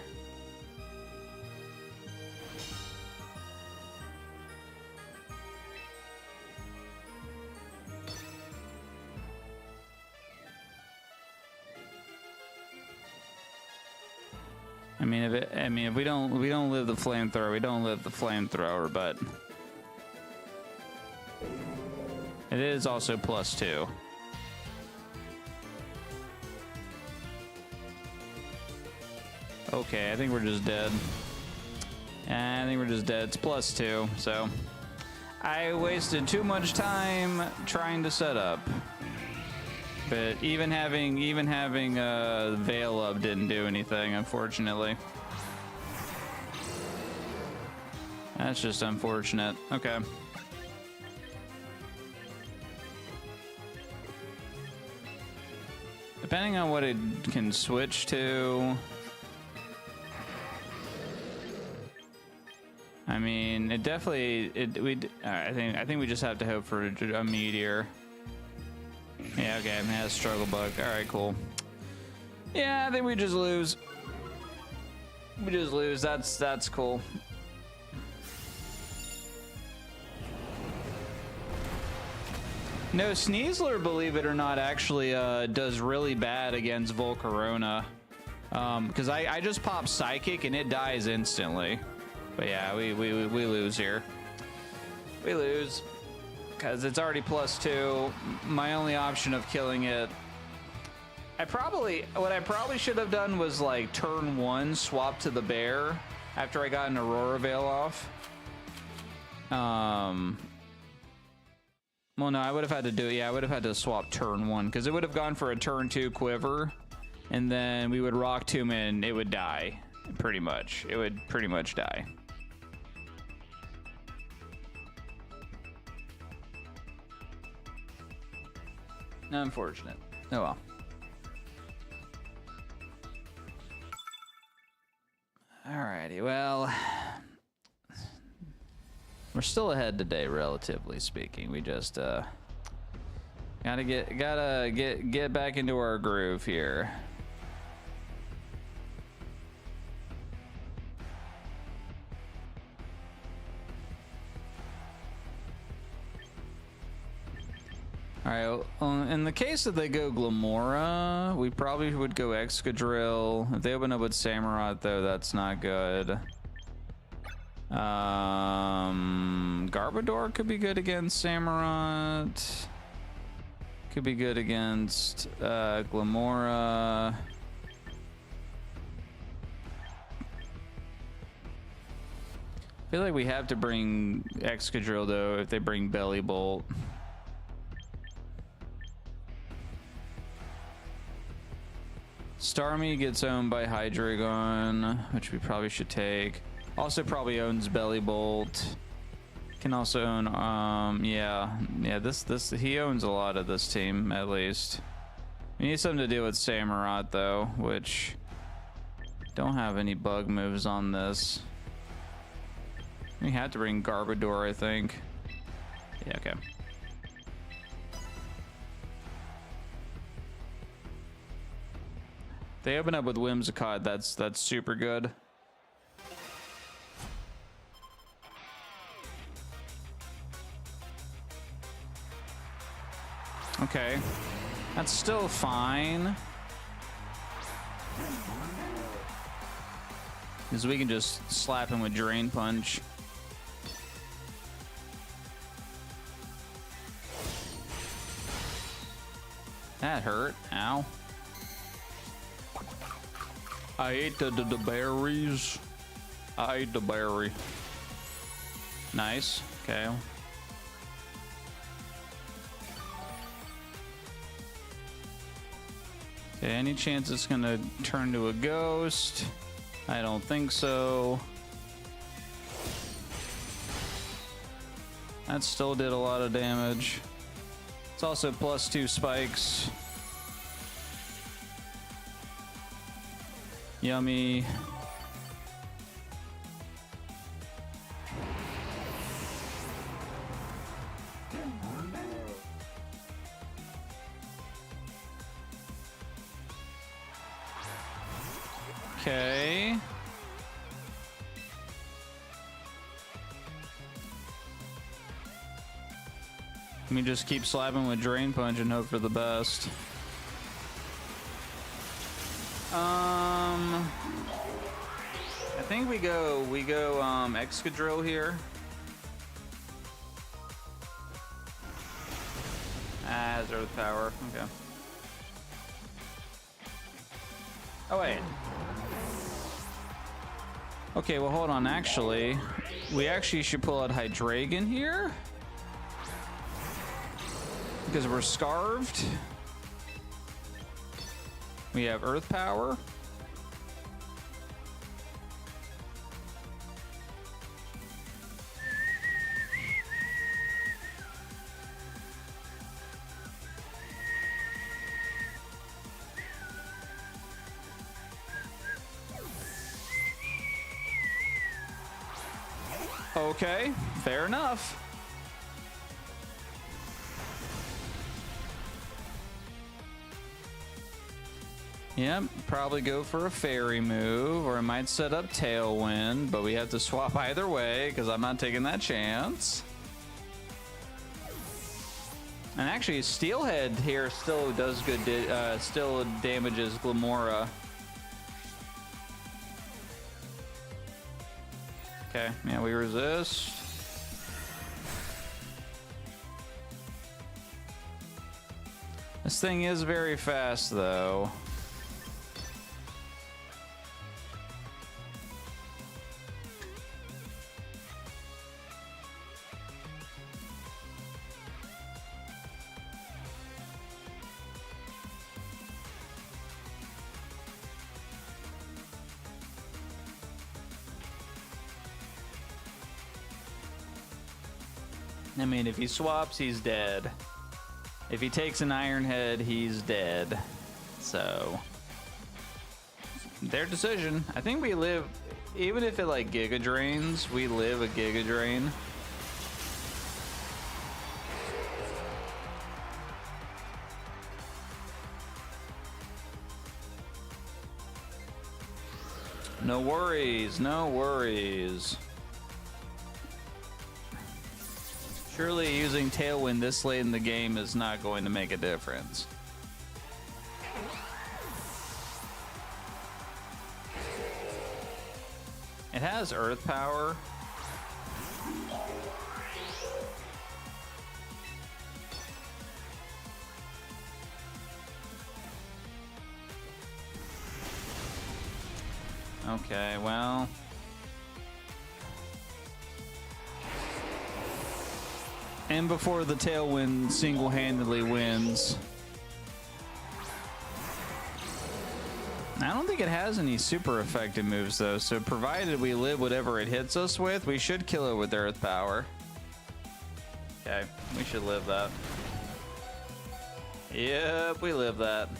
S1: I mean, if we don't live the flamethrower, we don't live the flamethrower, but it is also +2. Okay, I think we're just dead. I think we're just dead. It's +2, so I wasted too much time trying to set up. But even having Veil up didn't do anything, unfortunately. That's just unfortunate. Okay. Depending on what it can switch to. I mean, it definitely I think we just have to hope for a meteor. Yeah, okay, it has struggle bug. All right, cool. Yeah, I think we just lose. We just lose. That's cool. No, Sneasler, believe it or not, actually does really bad against Volcarona. Because I just pop Psychic and it dies instantly. But yeah, we lose here. We lose. Because it's already +2. My only option of killing it... what I probably should have done was like turn 1, swap to the bear after I got an Aurora Veil off. Well, no, I would have had to do it. Yeah, I would have had to swap turn 1 because it would have gone for a turn 2 quiver, and then we would Rock Tomb and it would die. Pretty much. It would pretty much die. Unfortunate. Oh well. Alrighty, well, we're still ahead today, relatively speaking. We just gotta get back into our groove here. Alright, well, in the case that they go Glamora, we probably would go Excadrill. If they open up with Samurott, though, that's not good. Garbodor could be good against Samurott. Could be good against Glamora. I feel like we have to bring Excadrill, though, if they bring Belly Bolt. Starmie gets owned by Hydreigon, which we probably should take. Also probably owns Belly Bolt. Can also own yeah, this he owns a lot of this team, at least. We need something to do with Samurott though, which don't have any bug moves on this. We had to bring Garbodor, I think. Yeah, okay. They open up with Whimsicott, that's super good. Okay. That's still fine. Because we can just slap him with Drain Punch. That hurt. Ow. I ate the berries. I ate the berry. Nice. Okay. Okay, any chance it's gonna turn to a ghost? I don't think so. That still did a lot of damage. It's also +2 spikes. Yummy. Okay. Let me just keep slapping with Drain Punch and hope for the best. I think we go Excadrill here. As Earth Power. Okay. Oh wait. Okay, well hold on. Actually, we actually should pull out Hydreigon here because we're scarved. We have Earth Power. Okay, fair enough. Yep, probably go for a fairy move, or I might set up Tailwind, but we have to swap either way because I'm not taking that chance. And actually, Steelhead here still does good, still damages Glamora. Okay, yeah, we resist. This thing is very fast, though. I mean, if he swaps, he's dead. If he takes an Iron Head, he's dead. So, their decision. I think we live, even if it like Giga Drains, we live a Giga Drain. No worries, no worries. Surely using Tailwind this late in the game is not going to make a difference. It has Earth Power. Okay, well... And before the Tailwind single-handedly wins. I don't think it has any super effective moves, though, so provided we live whatever it hits us with, we should kill it with Earth Power. Okay, we should live that. Yep, we live that.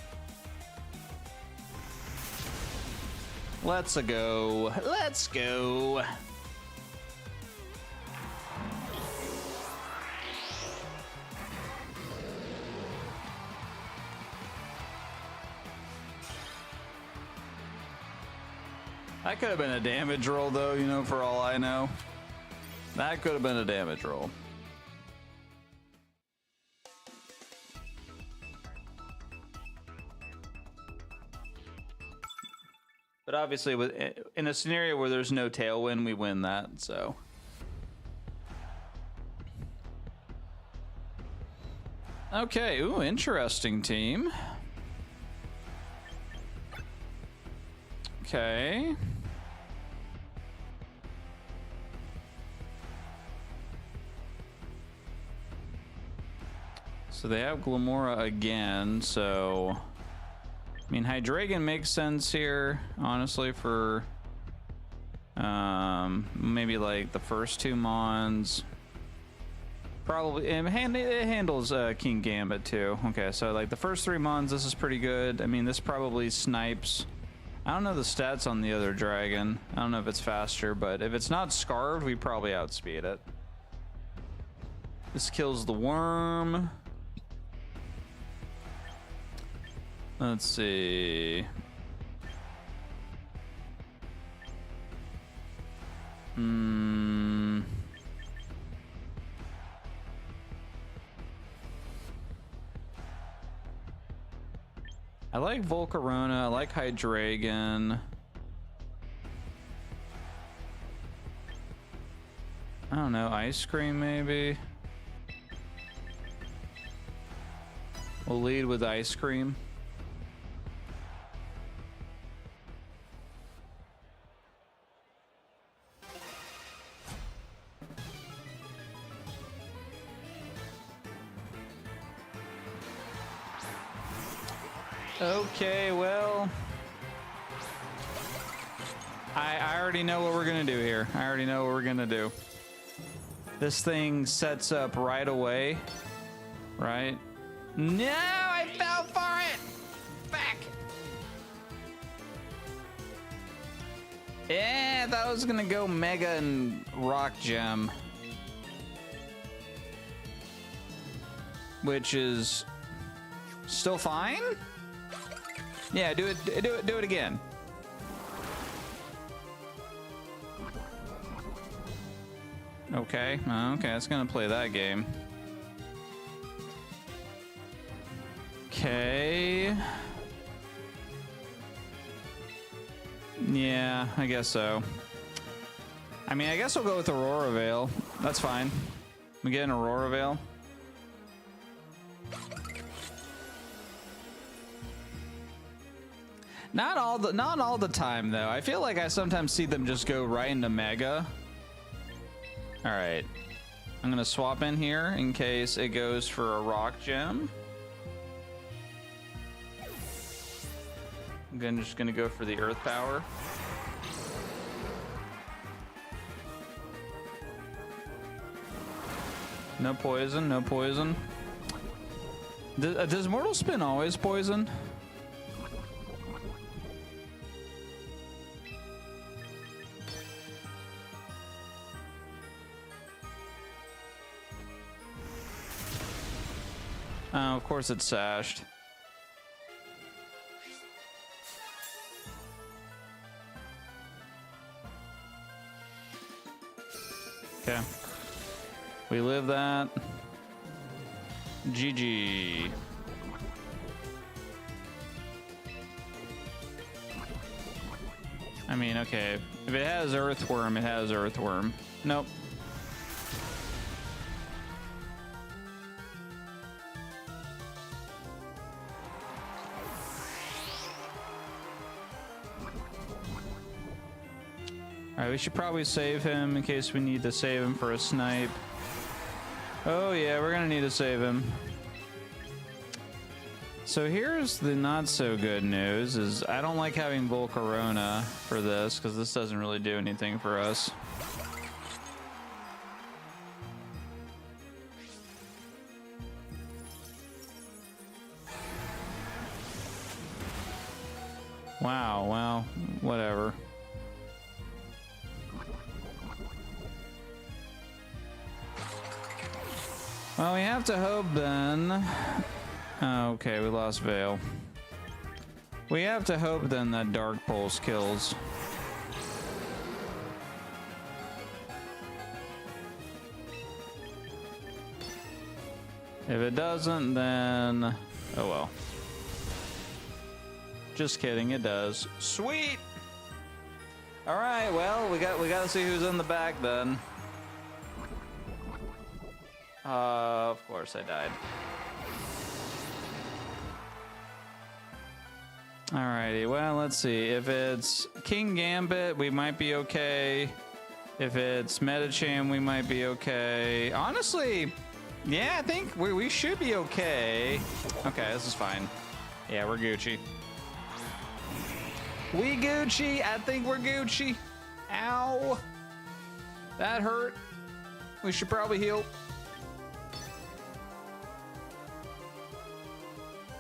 S1: Let's go. Let's go. That could have been a damage roll, though, you know, for all I know. That could have been a damage roll. But obviously, in a scenario where there's no Tailwind, we win that, so. Okay, ooh, interesting team. Okay. So they have Glamora again, so... I mean, Hydreigon makes sense here, honestly, for... maybe, like, the first two Mons. Probably... It handles King Gambit, too. Okay, so, like, the first three Mons, this is pretty good. I mean, this probably snipes... I don't know the stats on the other dragon. I don't know if it's faster, but if it's not scarved, we probably outspeed it. This kills the worm. Let's see. I like Volcarona, I like Hydreigon. don't know, ice cream maybe? We'll lead with ice cream. Okay, well, I already know what we're gonna do here. I already know what we're gonna do. This thing sets up right away, right? No, I fell for it! Back! Yeah, I thought I was gonna go Mega and Rock Gem. Which is still fine? Yeah, do it again. Okay, okay, it's gonna play that game. Okay. Yeah, I guess so. I mean, I guess we'll go with Aurora Veil. That's fine. We get an Aurora Veil. Not all the time though. I feel like I sometimes see them just go right into Mega. All right, I'm gonna swap in here in case it goes for a Rock Gem. I'm just gonna go for the Earth Power. No poison, no poison. Does Mortal Spin always poison? Oh, of course it's sashed. Okay. We live that. GG. I mean, okay. If it has Earthworm, it has Earthworm. Nope. Alright, we should probably save him in case we need to save him for a snipe. Oh yeah, we're gonna need to save him. So here's the not so good news, is I don't like having Volcarona for this, because this doesn't really do anything for us. Wow, well, whatever. Well, we have to hope then. Oh, okay, we lost Veil. We have to hope then that Dark Pulse kills. If it doesn't, then oh well. Just kidding, it does. Sweet. All right, well, we got to see who's in the back then. Of course I died. Alrighty, well, let's see. If it's King Gambit, we might be okay. If it's Metacham, we might be okay. Honestly, yeah, I think we should be okay. Okay, this is fine. Yeah, we're Gucci. We Gucci. I think we're Gucci. Ow. That hurt. We should probably heal.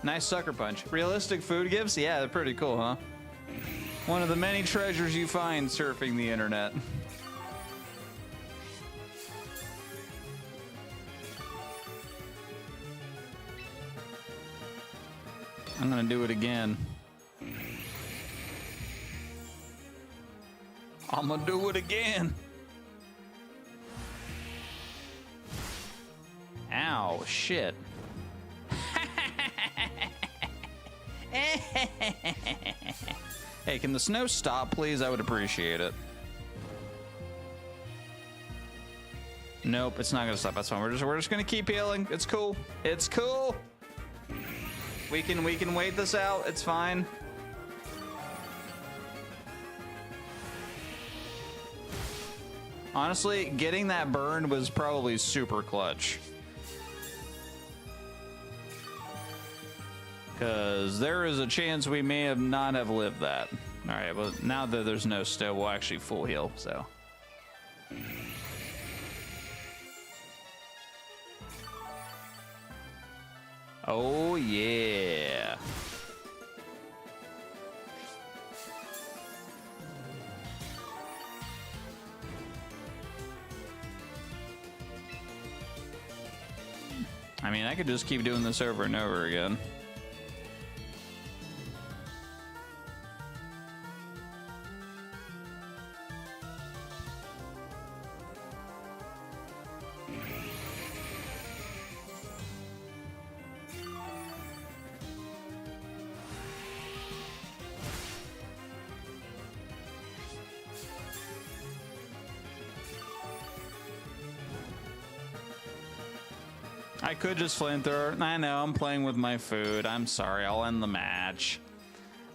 S1: Nice sucker punch. Realistic food gifts? Yeah, they're pretty cool, huh? One of the many treasures you find surfing the internet. I'm gonna do it again. I'm gonna do it again. Ow, shit. Hey, can the snow stop, please? I would appreciate it. Nope, it's not gonna stop. That's fine. We're just gonna keep healing. It's cool. It's cool. We can wait this out. It's fine. Honestly, getting that burn was probably super clutch. Because there is a chance we may have not have lived that. All right, well, now that there's no stow, we'll actually full heal, so. Oh, yeah. I mean, I could just keep doing this over and over again. I could just flamethrower. I know, I'm playing with my food. I'm sorry, I'll end the match.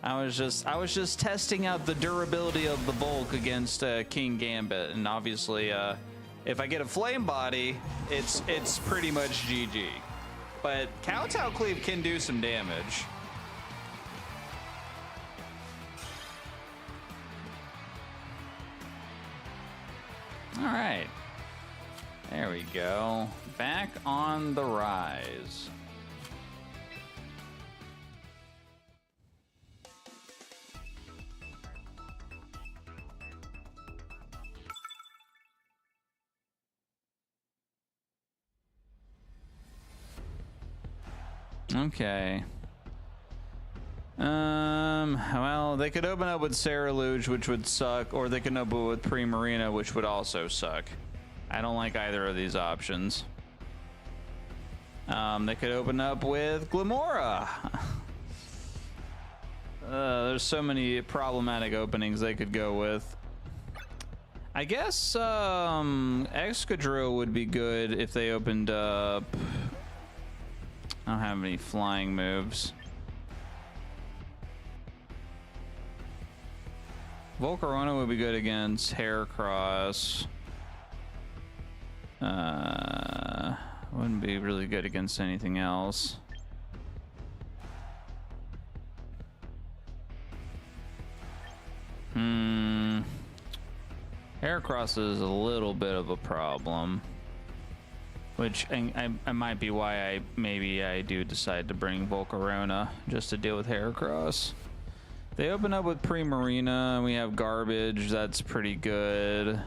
S1: I was just testing out the durability of the Volk against King Gambit, and obviously, if I get a flame body, it's pretty much GG. But Kowtow Cleave can do some damage. All right. There we go. Back on the rise. Okay. Well, they could open up with Sarah Luge, which would suck, or they could open with Primarina, which would also suck. I don't like either of these options. They could open up with Glamora. There's so many problematic openings they could go with. I guess Excadrill would be good if they opened up. I don't have any flying moves. Volcarona would be good against Heracross. Wouldn't be really good against anything else. Heracross is a little bit of a problem, which I might be why I do decide to bring Volcarona just to deal with Heracross. They open up with Primarina, and we have Garbage. That's pretty good.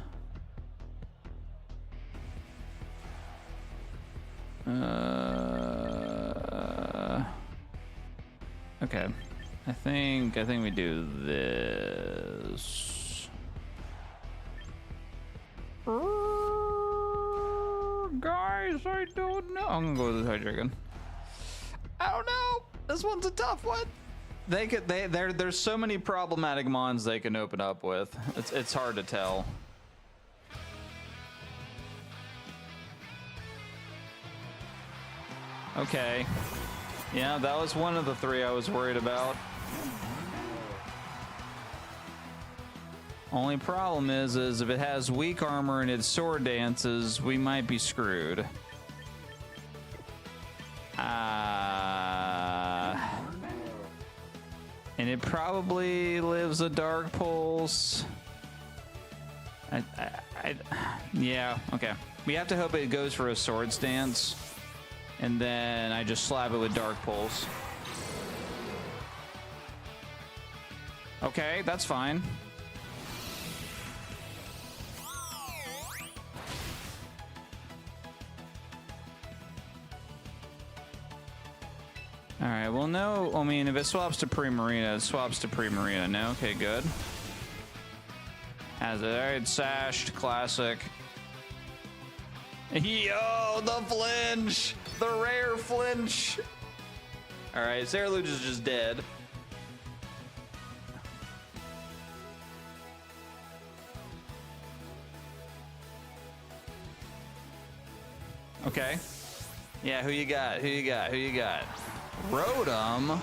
S1: Okay. I think we do this. Guys, I don't know. I'm gonna go with the Hydreigon. I don't know. This one's a tough one. There's so many problematic mons they can open up with. It's hard to tell. Okay. Yeah, that was one of the three I was worried about. Only problem is if it has weak armor and its sword dances, we might be screwed. And it probably lives a Dark Pulse. Yeah, okay. We have to hope it goes for a sword stance. And then I just slap it with Dark Pulse. Okay, that's fine. All right, well, no, I mean, if it swaps to Primarina, it swaps to Primarina. No, okay, good. Has it, all right, sashed, classic. Yo, the flinch, the rare flinch. All right, Saraluge is just dead. Okay. Yeah, who you got? Who you got? Who you got? Rotom.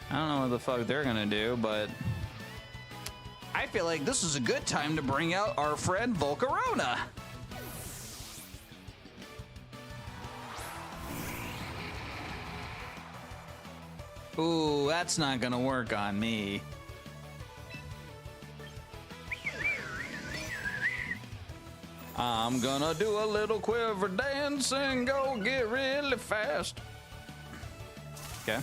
S1: I don't know what the fuck they're gonna do, but I feel like this is a good time to bring out our friend Volcarona. Ooh, that's not gonna work on me. I'm gonna do a little quiver dance and go get really fast. Okay.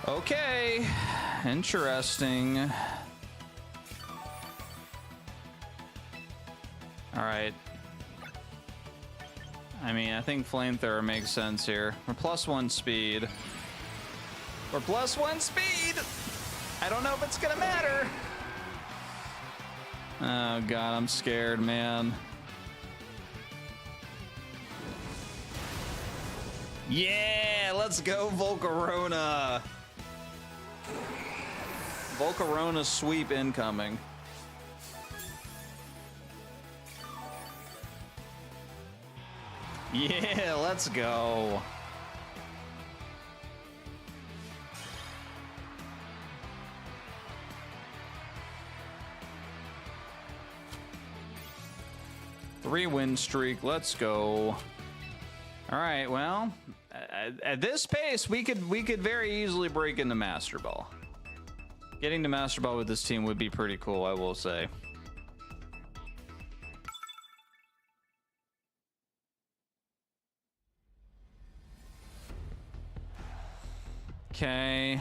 S1: Okay, interesting. All right. I mean, I think flamethrower makes sense here. We're +1 speed. We're +1 speed. I don't know if it's gonna matter. Oh God, I'm scared, man. Yeah, let's go Volcarona. Volcarona sweep incoming. Yeah, let's go. Three win streak, let's go. All right, well, at this pace, we could very easily break into Master Ball. Getting to Master Ball with this team would be pretty cool, I will say. Okay.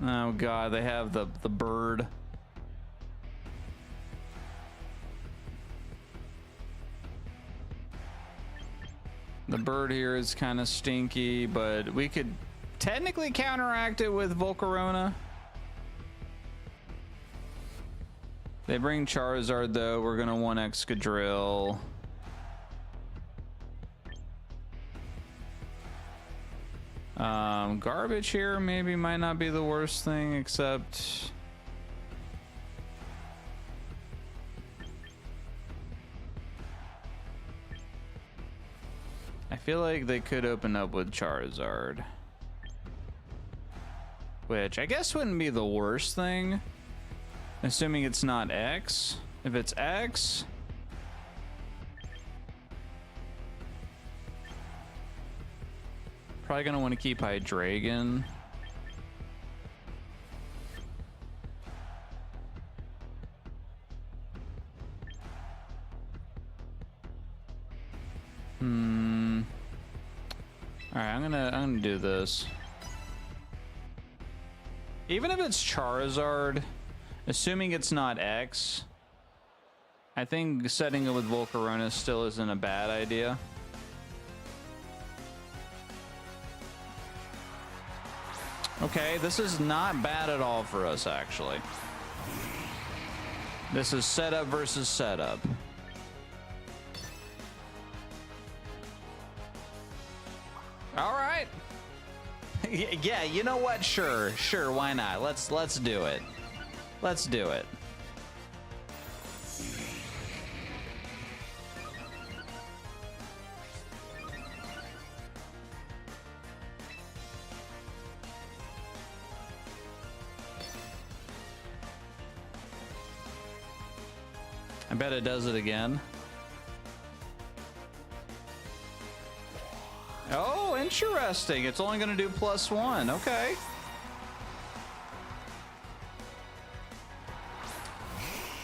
S1: Oh God, they have the bird. The bird here is kind of stinky, but we could technically counteract it with Volcarona. They bring Charizard though. We're gonna want Excadrill. Garbage here maybe might not be the worst thing, except I feel like they could open up with Charizard, which I guess wouldn't be the worst thing, assuming it's not X. If it's X, probably gonna want to keep Hydreigon. All right, I'm gonna do this. Even if it's Charizard, assuming it's not X, I think setting it with Volcarona still isn't a bad idea. Okay, this is not bad at all for us, actually. This is setup versus setup. All right. Yeah, you know what? Sure, why not? Let's do it. Let's do it. I bet it does it again. Oh, interesting. It's only going to do +1. Okay.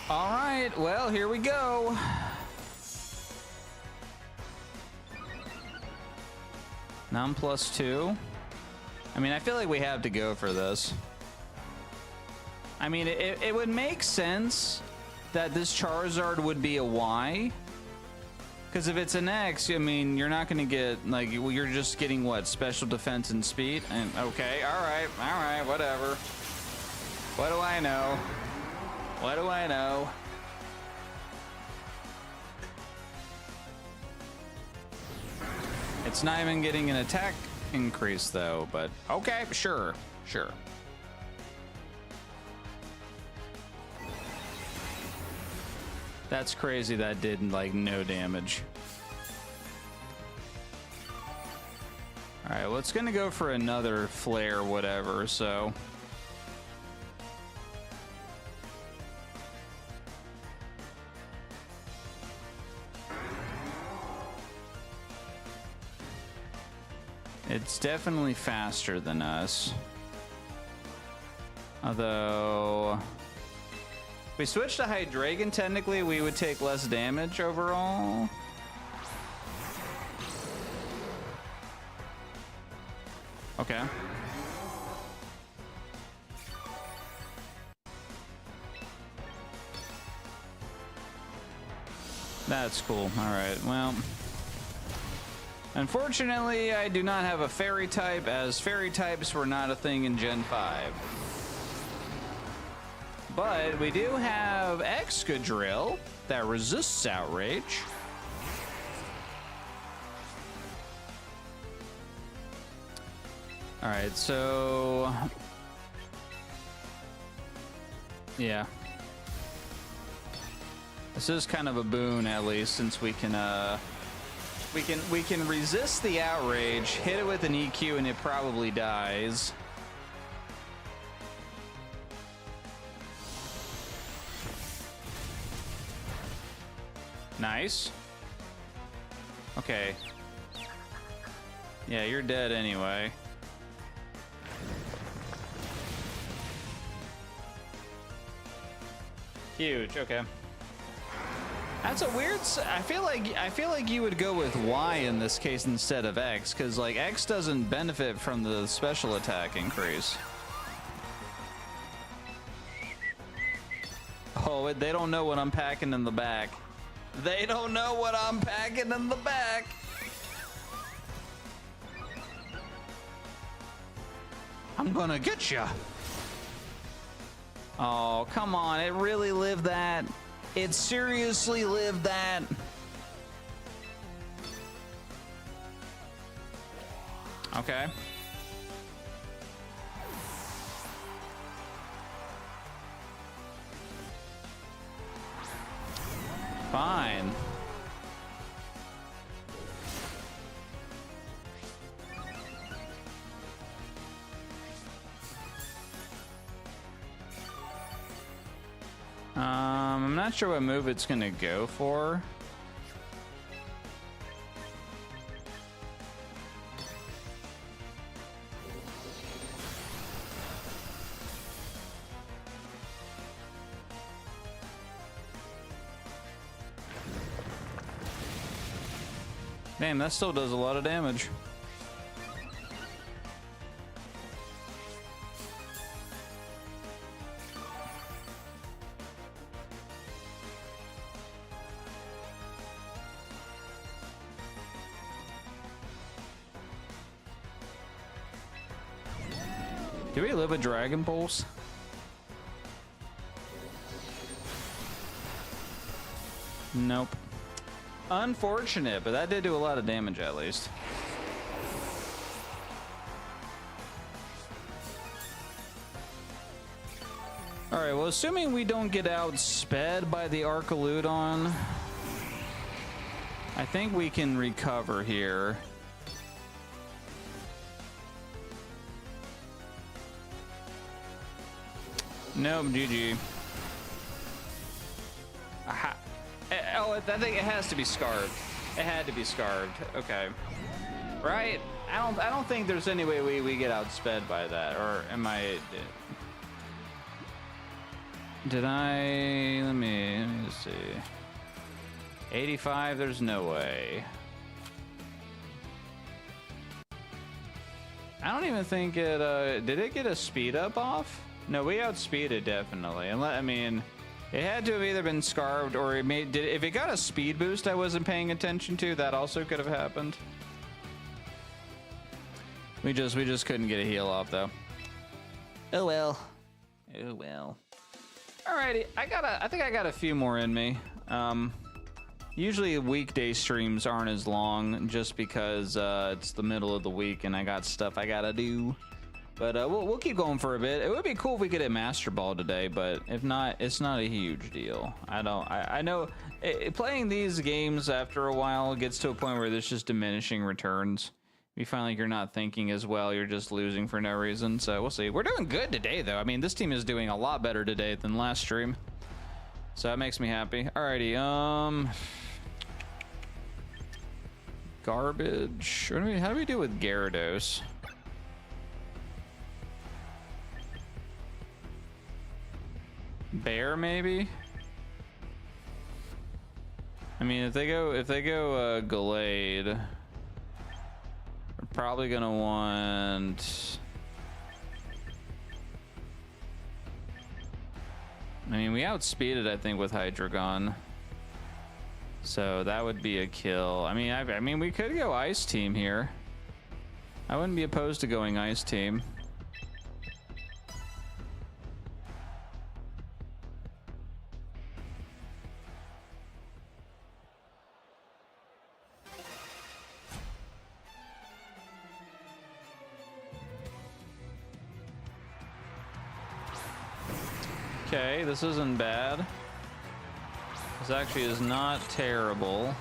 S1: All right. Well, here we go. Now I'm +2. I mean, I feel like we have to go for this. I mean, it would make sense that this Charizard would be a Y. Because if it's an X, I mean, you're not going to get, like, you're just getting, what, special defense and speed? And okay, all right, whatever. What do I know? What do I know? It's not even getting an attack increase though, but okay, sure. That's crazy that did like no damage. All right, well, it's gonna go for another flare, whatever, so. It's definitely faster than us. Although, if we switch to Hydreigon, technically we would take less damage overall. Okay. That's cool. All right, well. Unfortunately, I do not have a fairy type, as fairy types were not a thing in Gen 5. But we do have Excadrill that resists Outrage. All right, so yeah, this is kind of a boon, at least, since we can resist the Outrage, hit it with an EQ, and it probably dies. Nice. Okay. Yeah, you're dead anyway. Huge. Okay. That's a weird. I feel like you would go with Y in this case instead of X, because like X doesn't benefit from the special attack increase. Oh, they don't know what I'm packing in the back. They don't know what I'm packing in the back. I'm gonna get ya. Oh, come on. It really lived that. It seriously lived that. Okay. Fine. I'm not sure what move it's gonna go for. Damn, that still does a lot of damage. Do we live a Dragon Pulse? Nope. Unfortunate, but that did do a lot of damage at least. Alright, well, assuming we don't get outsped by the Archaludon, I think we can recover here. Nope, GG. Aha. Oh, I think it has to be scarved. It had to be scarved. Okay. Right? I don't think there's any way we get outsped by that. Or am I... Did I... Let me just see. 85, there's no way. I don't even think it... Did it get a speed up off? No, we outspeeded definitely. And I mean, it had to have either been scarved or it made. If it got a speed boost, I wasn't paying attention to. That also could have happened. We just couldn't get a heal off though. Oh well. Oh well. Alrighty, I think I got a few more in me. Usually weekday streams aren't as long just because it's the middle of the week and I got stuff I gotta do. But we'll keep going for a bit. It would be cool if we could hit Master Ball today, but if not, it's not a huge deal. I know playing these games after a while gets to a point where there's just diminishing returns. You find like you're not thinking as well, you're just losing for no reason. So we'll see. We're doing good today though. I mean, this team is doing a lot better today than last stream. So that makes me happy. Alrighty, garbage. How do we do with Gyarados? Bear maybe? I mean, if they go Gallade, we're probably gonna want. I mean, we outspeeded, I think, with Hydreigon, so that would be a kill. I mean, we could go Ice Team here. I wouldn't be opposed to going Ice Team. Okay, this isn't bad. This actually is not terrible.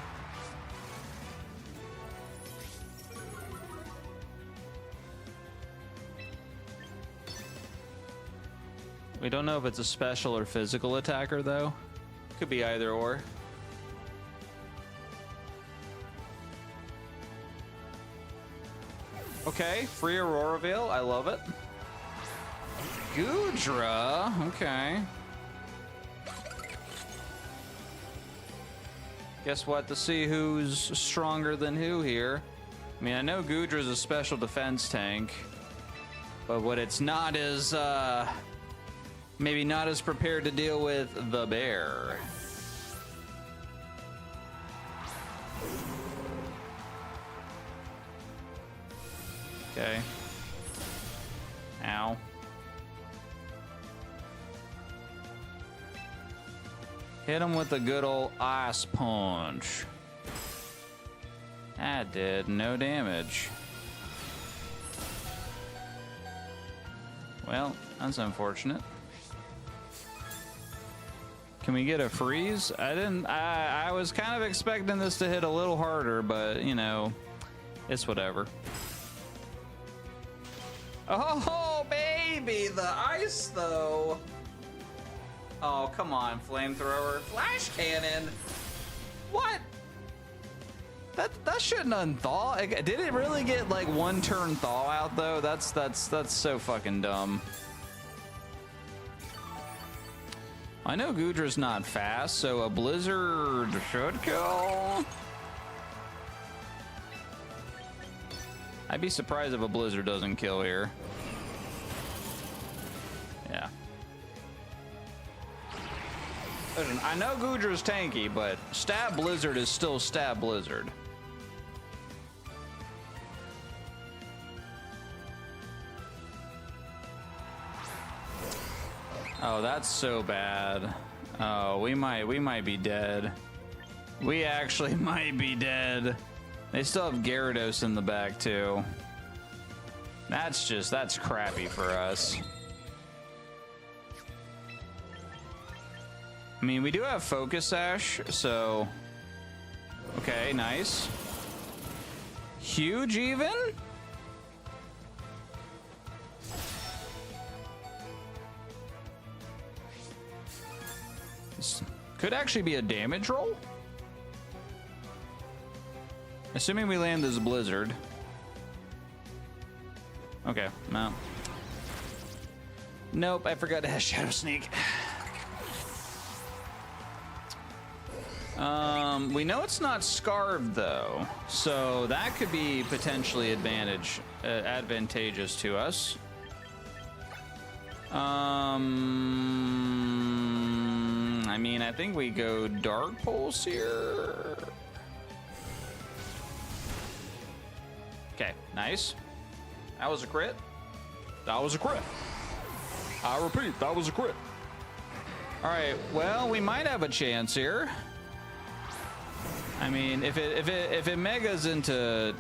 S1: We don't know if it's a special or physical attacker, though. Could be either or. Okay, free Aurora Veil. I love it. Goodra, okay. Guess what? To see who's stronger than who here. I mean, I know Goodra's a special defense tank, but what it's not is, maybe not as prepared to deal with the bear. Okay. Ow. Hit him with a good old Ice Punch. That did no damage. Well, that's unfortunate. Can we get a freeze? I was kind of expecting this to hit a little harder, but you know, it's whatever. Oh, baby, the ice though. Oh, come on, flamethrower. Flash cannon. What? That shouldn't unthaw. Did it really get like one turn thaw out though? That's so fucking dumb. I know Goodra's not fast, so a blizzard should kill. I'd be surprised if a blizzard doesn't kill here. Yeah. Listen, I know Goodra's tanky, but Stab Blizzard is still Stab Blizzard. Oh, that's so bad. Oh, we might be dead. We actually might be dead. They still have Gyarados in the back too. That's crappy for us. I mean, we do have Focus Sash, so... Okay, nice. Huge even? This could actually be a damage roll? Assuming we land this Blizzard. Okay, no. Nope, I forgot to have Shadow Sneak. We know it's not Scarved though, so that could be potentially advantageous to us. I mean, I think we go Dark Pulse here. Okay, nice. That was a crit. That was a crit. I repeat, that was a crit. All right, well, we might have a chance here. I mean, if it megas into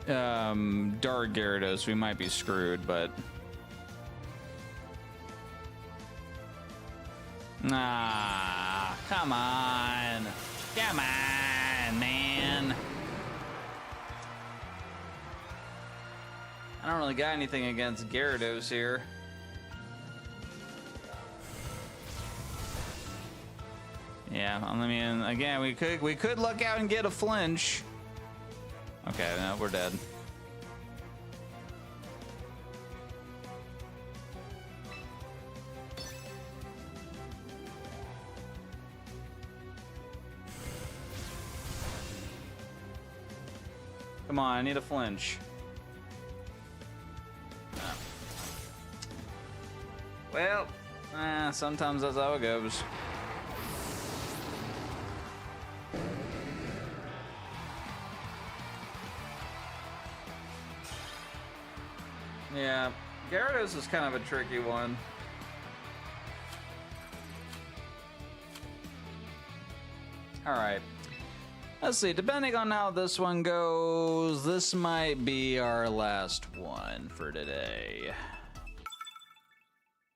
S1: Dark Gyarados, we might be screwed, but ah, come on, man. I don't really got anything against Gyarados here. Yeah, I mean, again, we could luck out and get a flinch. Okay, no, we're dead. Come on, I need a flinch. Well, sometimes that's how it goes. Yeah, Gyarados is kind of a tricky one. Alright. Let's see, depending on how this one goes, this might be our last one for today.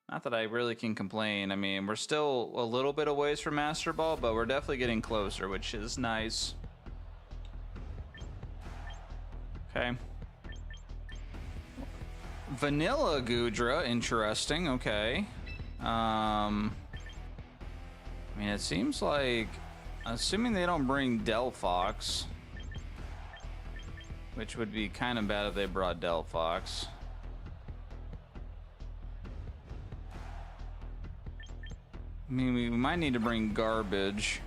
S1: Not that I really can complain. I mean, we're still a little bit away from Master Ball, but we're definitely getting closer, which is nice. Okay. Vanilla Goodra, interesting, okay. I mean, it seems like, assuming they don't bring Delphox, which would be kind of bad if they brought Delphox. I mean, we might need to bring Garbage.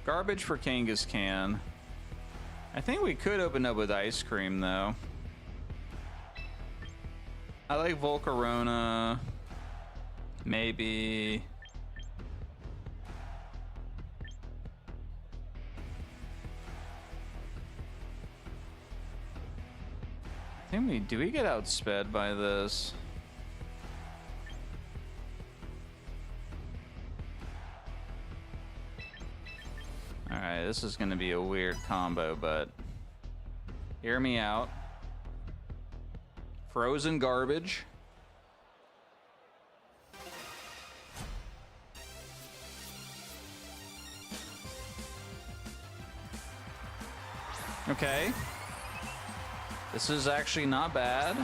S1: Garbage for Kangaskhan. I think we could open up with Ice Cream, though. I like Volcarona. Maybe. I think do we get outsped by this? Alright, this is gonna be a weird combo, but hear me out. Frozen Garbage. Okay. This is actually not bad.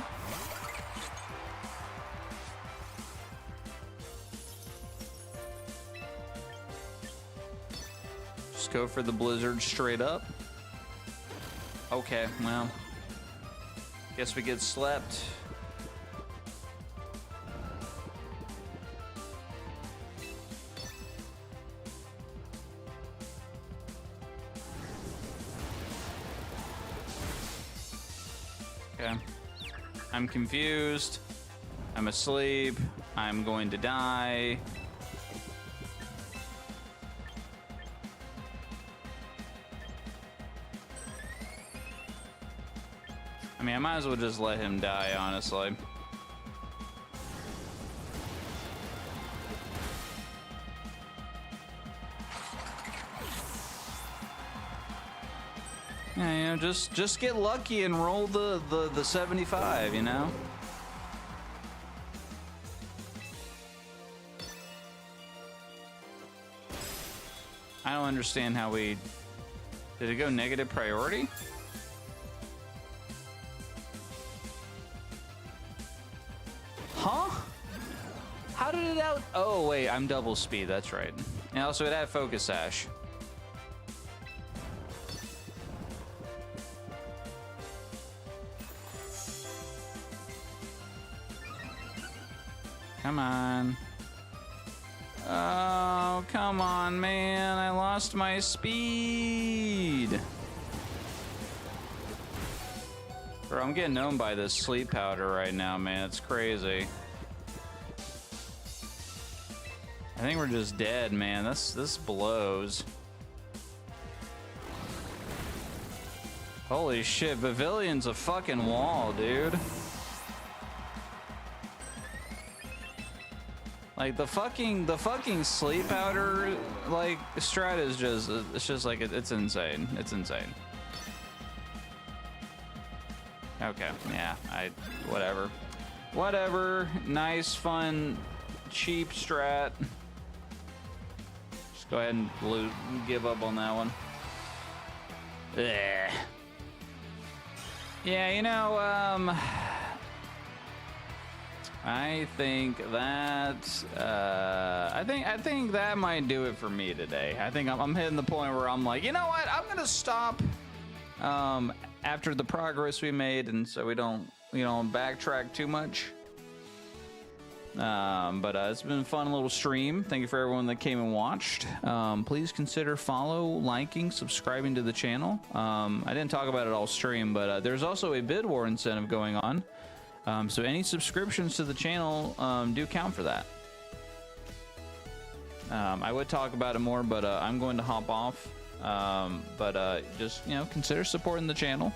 S1: Just go for the Blizzard straight up. Okay, well, guess we get slept. Okay. I'm confused. I'm asleep. I'm going to die. I mean, I might as well just let him die, honestly. Yeah, you know, just get lucky and roll the 75, you know? I don't understand how we... Did it go negative priority? Huh? How did it out? Oh, wait, I'm double speed, that's right. And also it had Focus Sash. Come on. Oh, come on, man. I lost my speed. Bro, I'm getting owned by this sleep powder right now, man. It's crazy. I think we're just dead, man. This blows. Holy shit, Pavilion's a fucking wall, dude. Like the fucking sleep powder like strat is just, it's just like it's insane. It's insane. Okay, yeah, whatever. Nice, fun, cheap strat. Just go ahead and give up on that one. Ugh. Yeah, you know, I think that I think that might do it for me today. I think I'm hitting the point where I'm like, you know what? I'm gonna stop after the progress we made, and so we don't backtrack too much. But it's been a fun little stream. Thank you for everyone that came and watched. Please consider liking, subscribing to the channel. I didn't talk about it all stream, but there's also a bid war incentive going on. So any subscriptions to the channel do count for that. I would talk about it more, but I'm going to hop off. Just consider supporting the channel.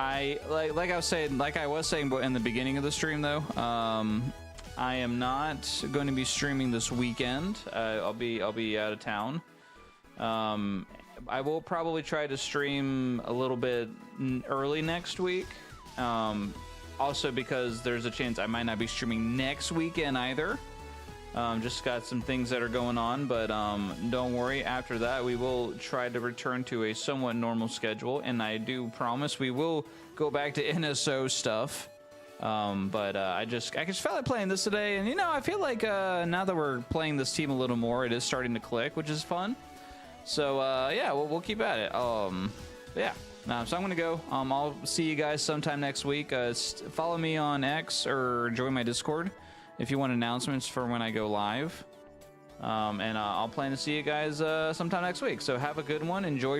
S1: I was saying in the beginning of the stream though, I am not going to be streaming this weekend. I'll be out of town. I will probably try to stream a little bit early next week. Also because there's a chance I might not be streaming next weekend either. Just got some things that are going on, but don't worry, after that we will try to return to a somewhat normal schedule, and I do promise we will go back to NSO stuff. I just felt like playing this today, and I feel like now that we're playing this team a little more, it is starting to click, which is fun. So yeah, we'll keep at it. Yeah. So I'm gonna go. I'll see you guys sometime next week. Follow me on X or join my Discord if you want announcements for when I go live. And I'll plan to see you guys sometime next week. So have a good one. Enjoy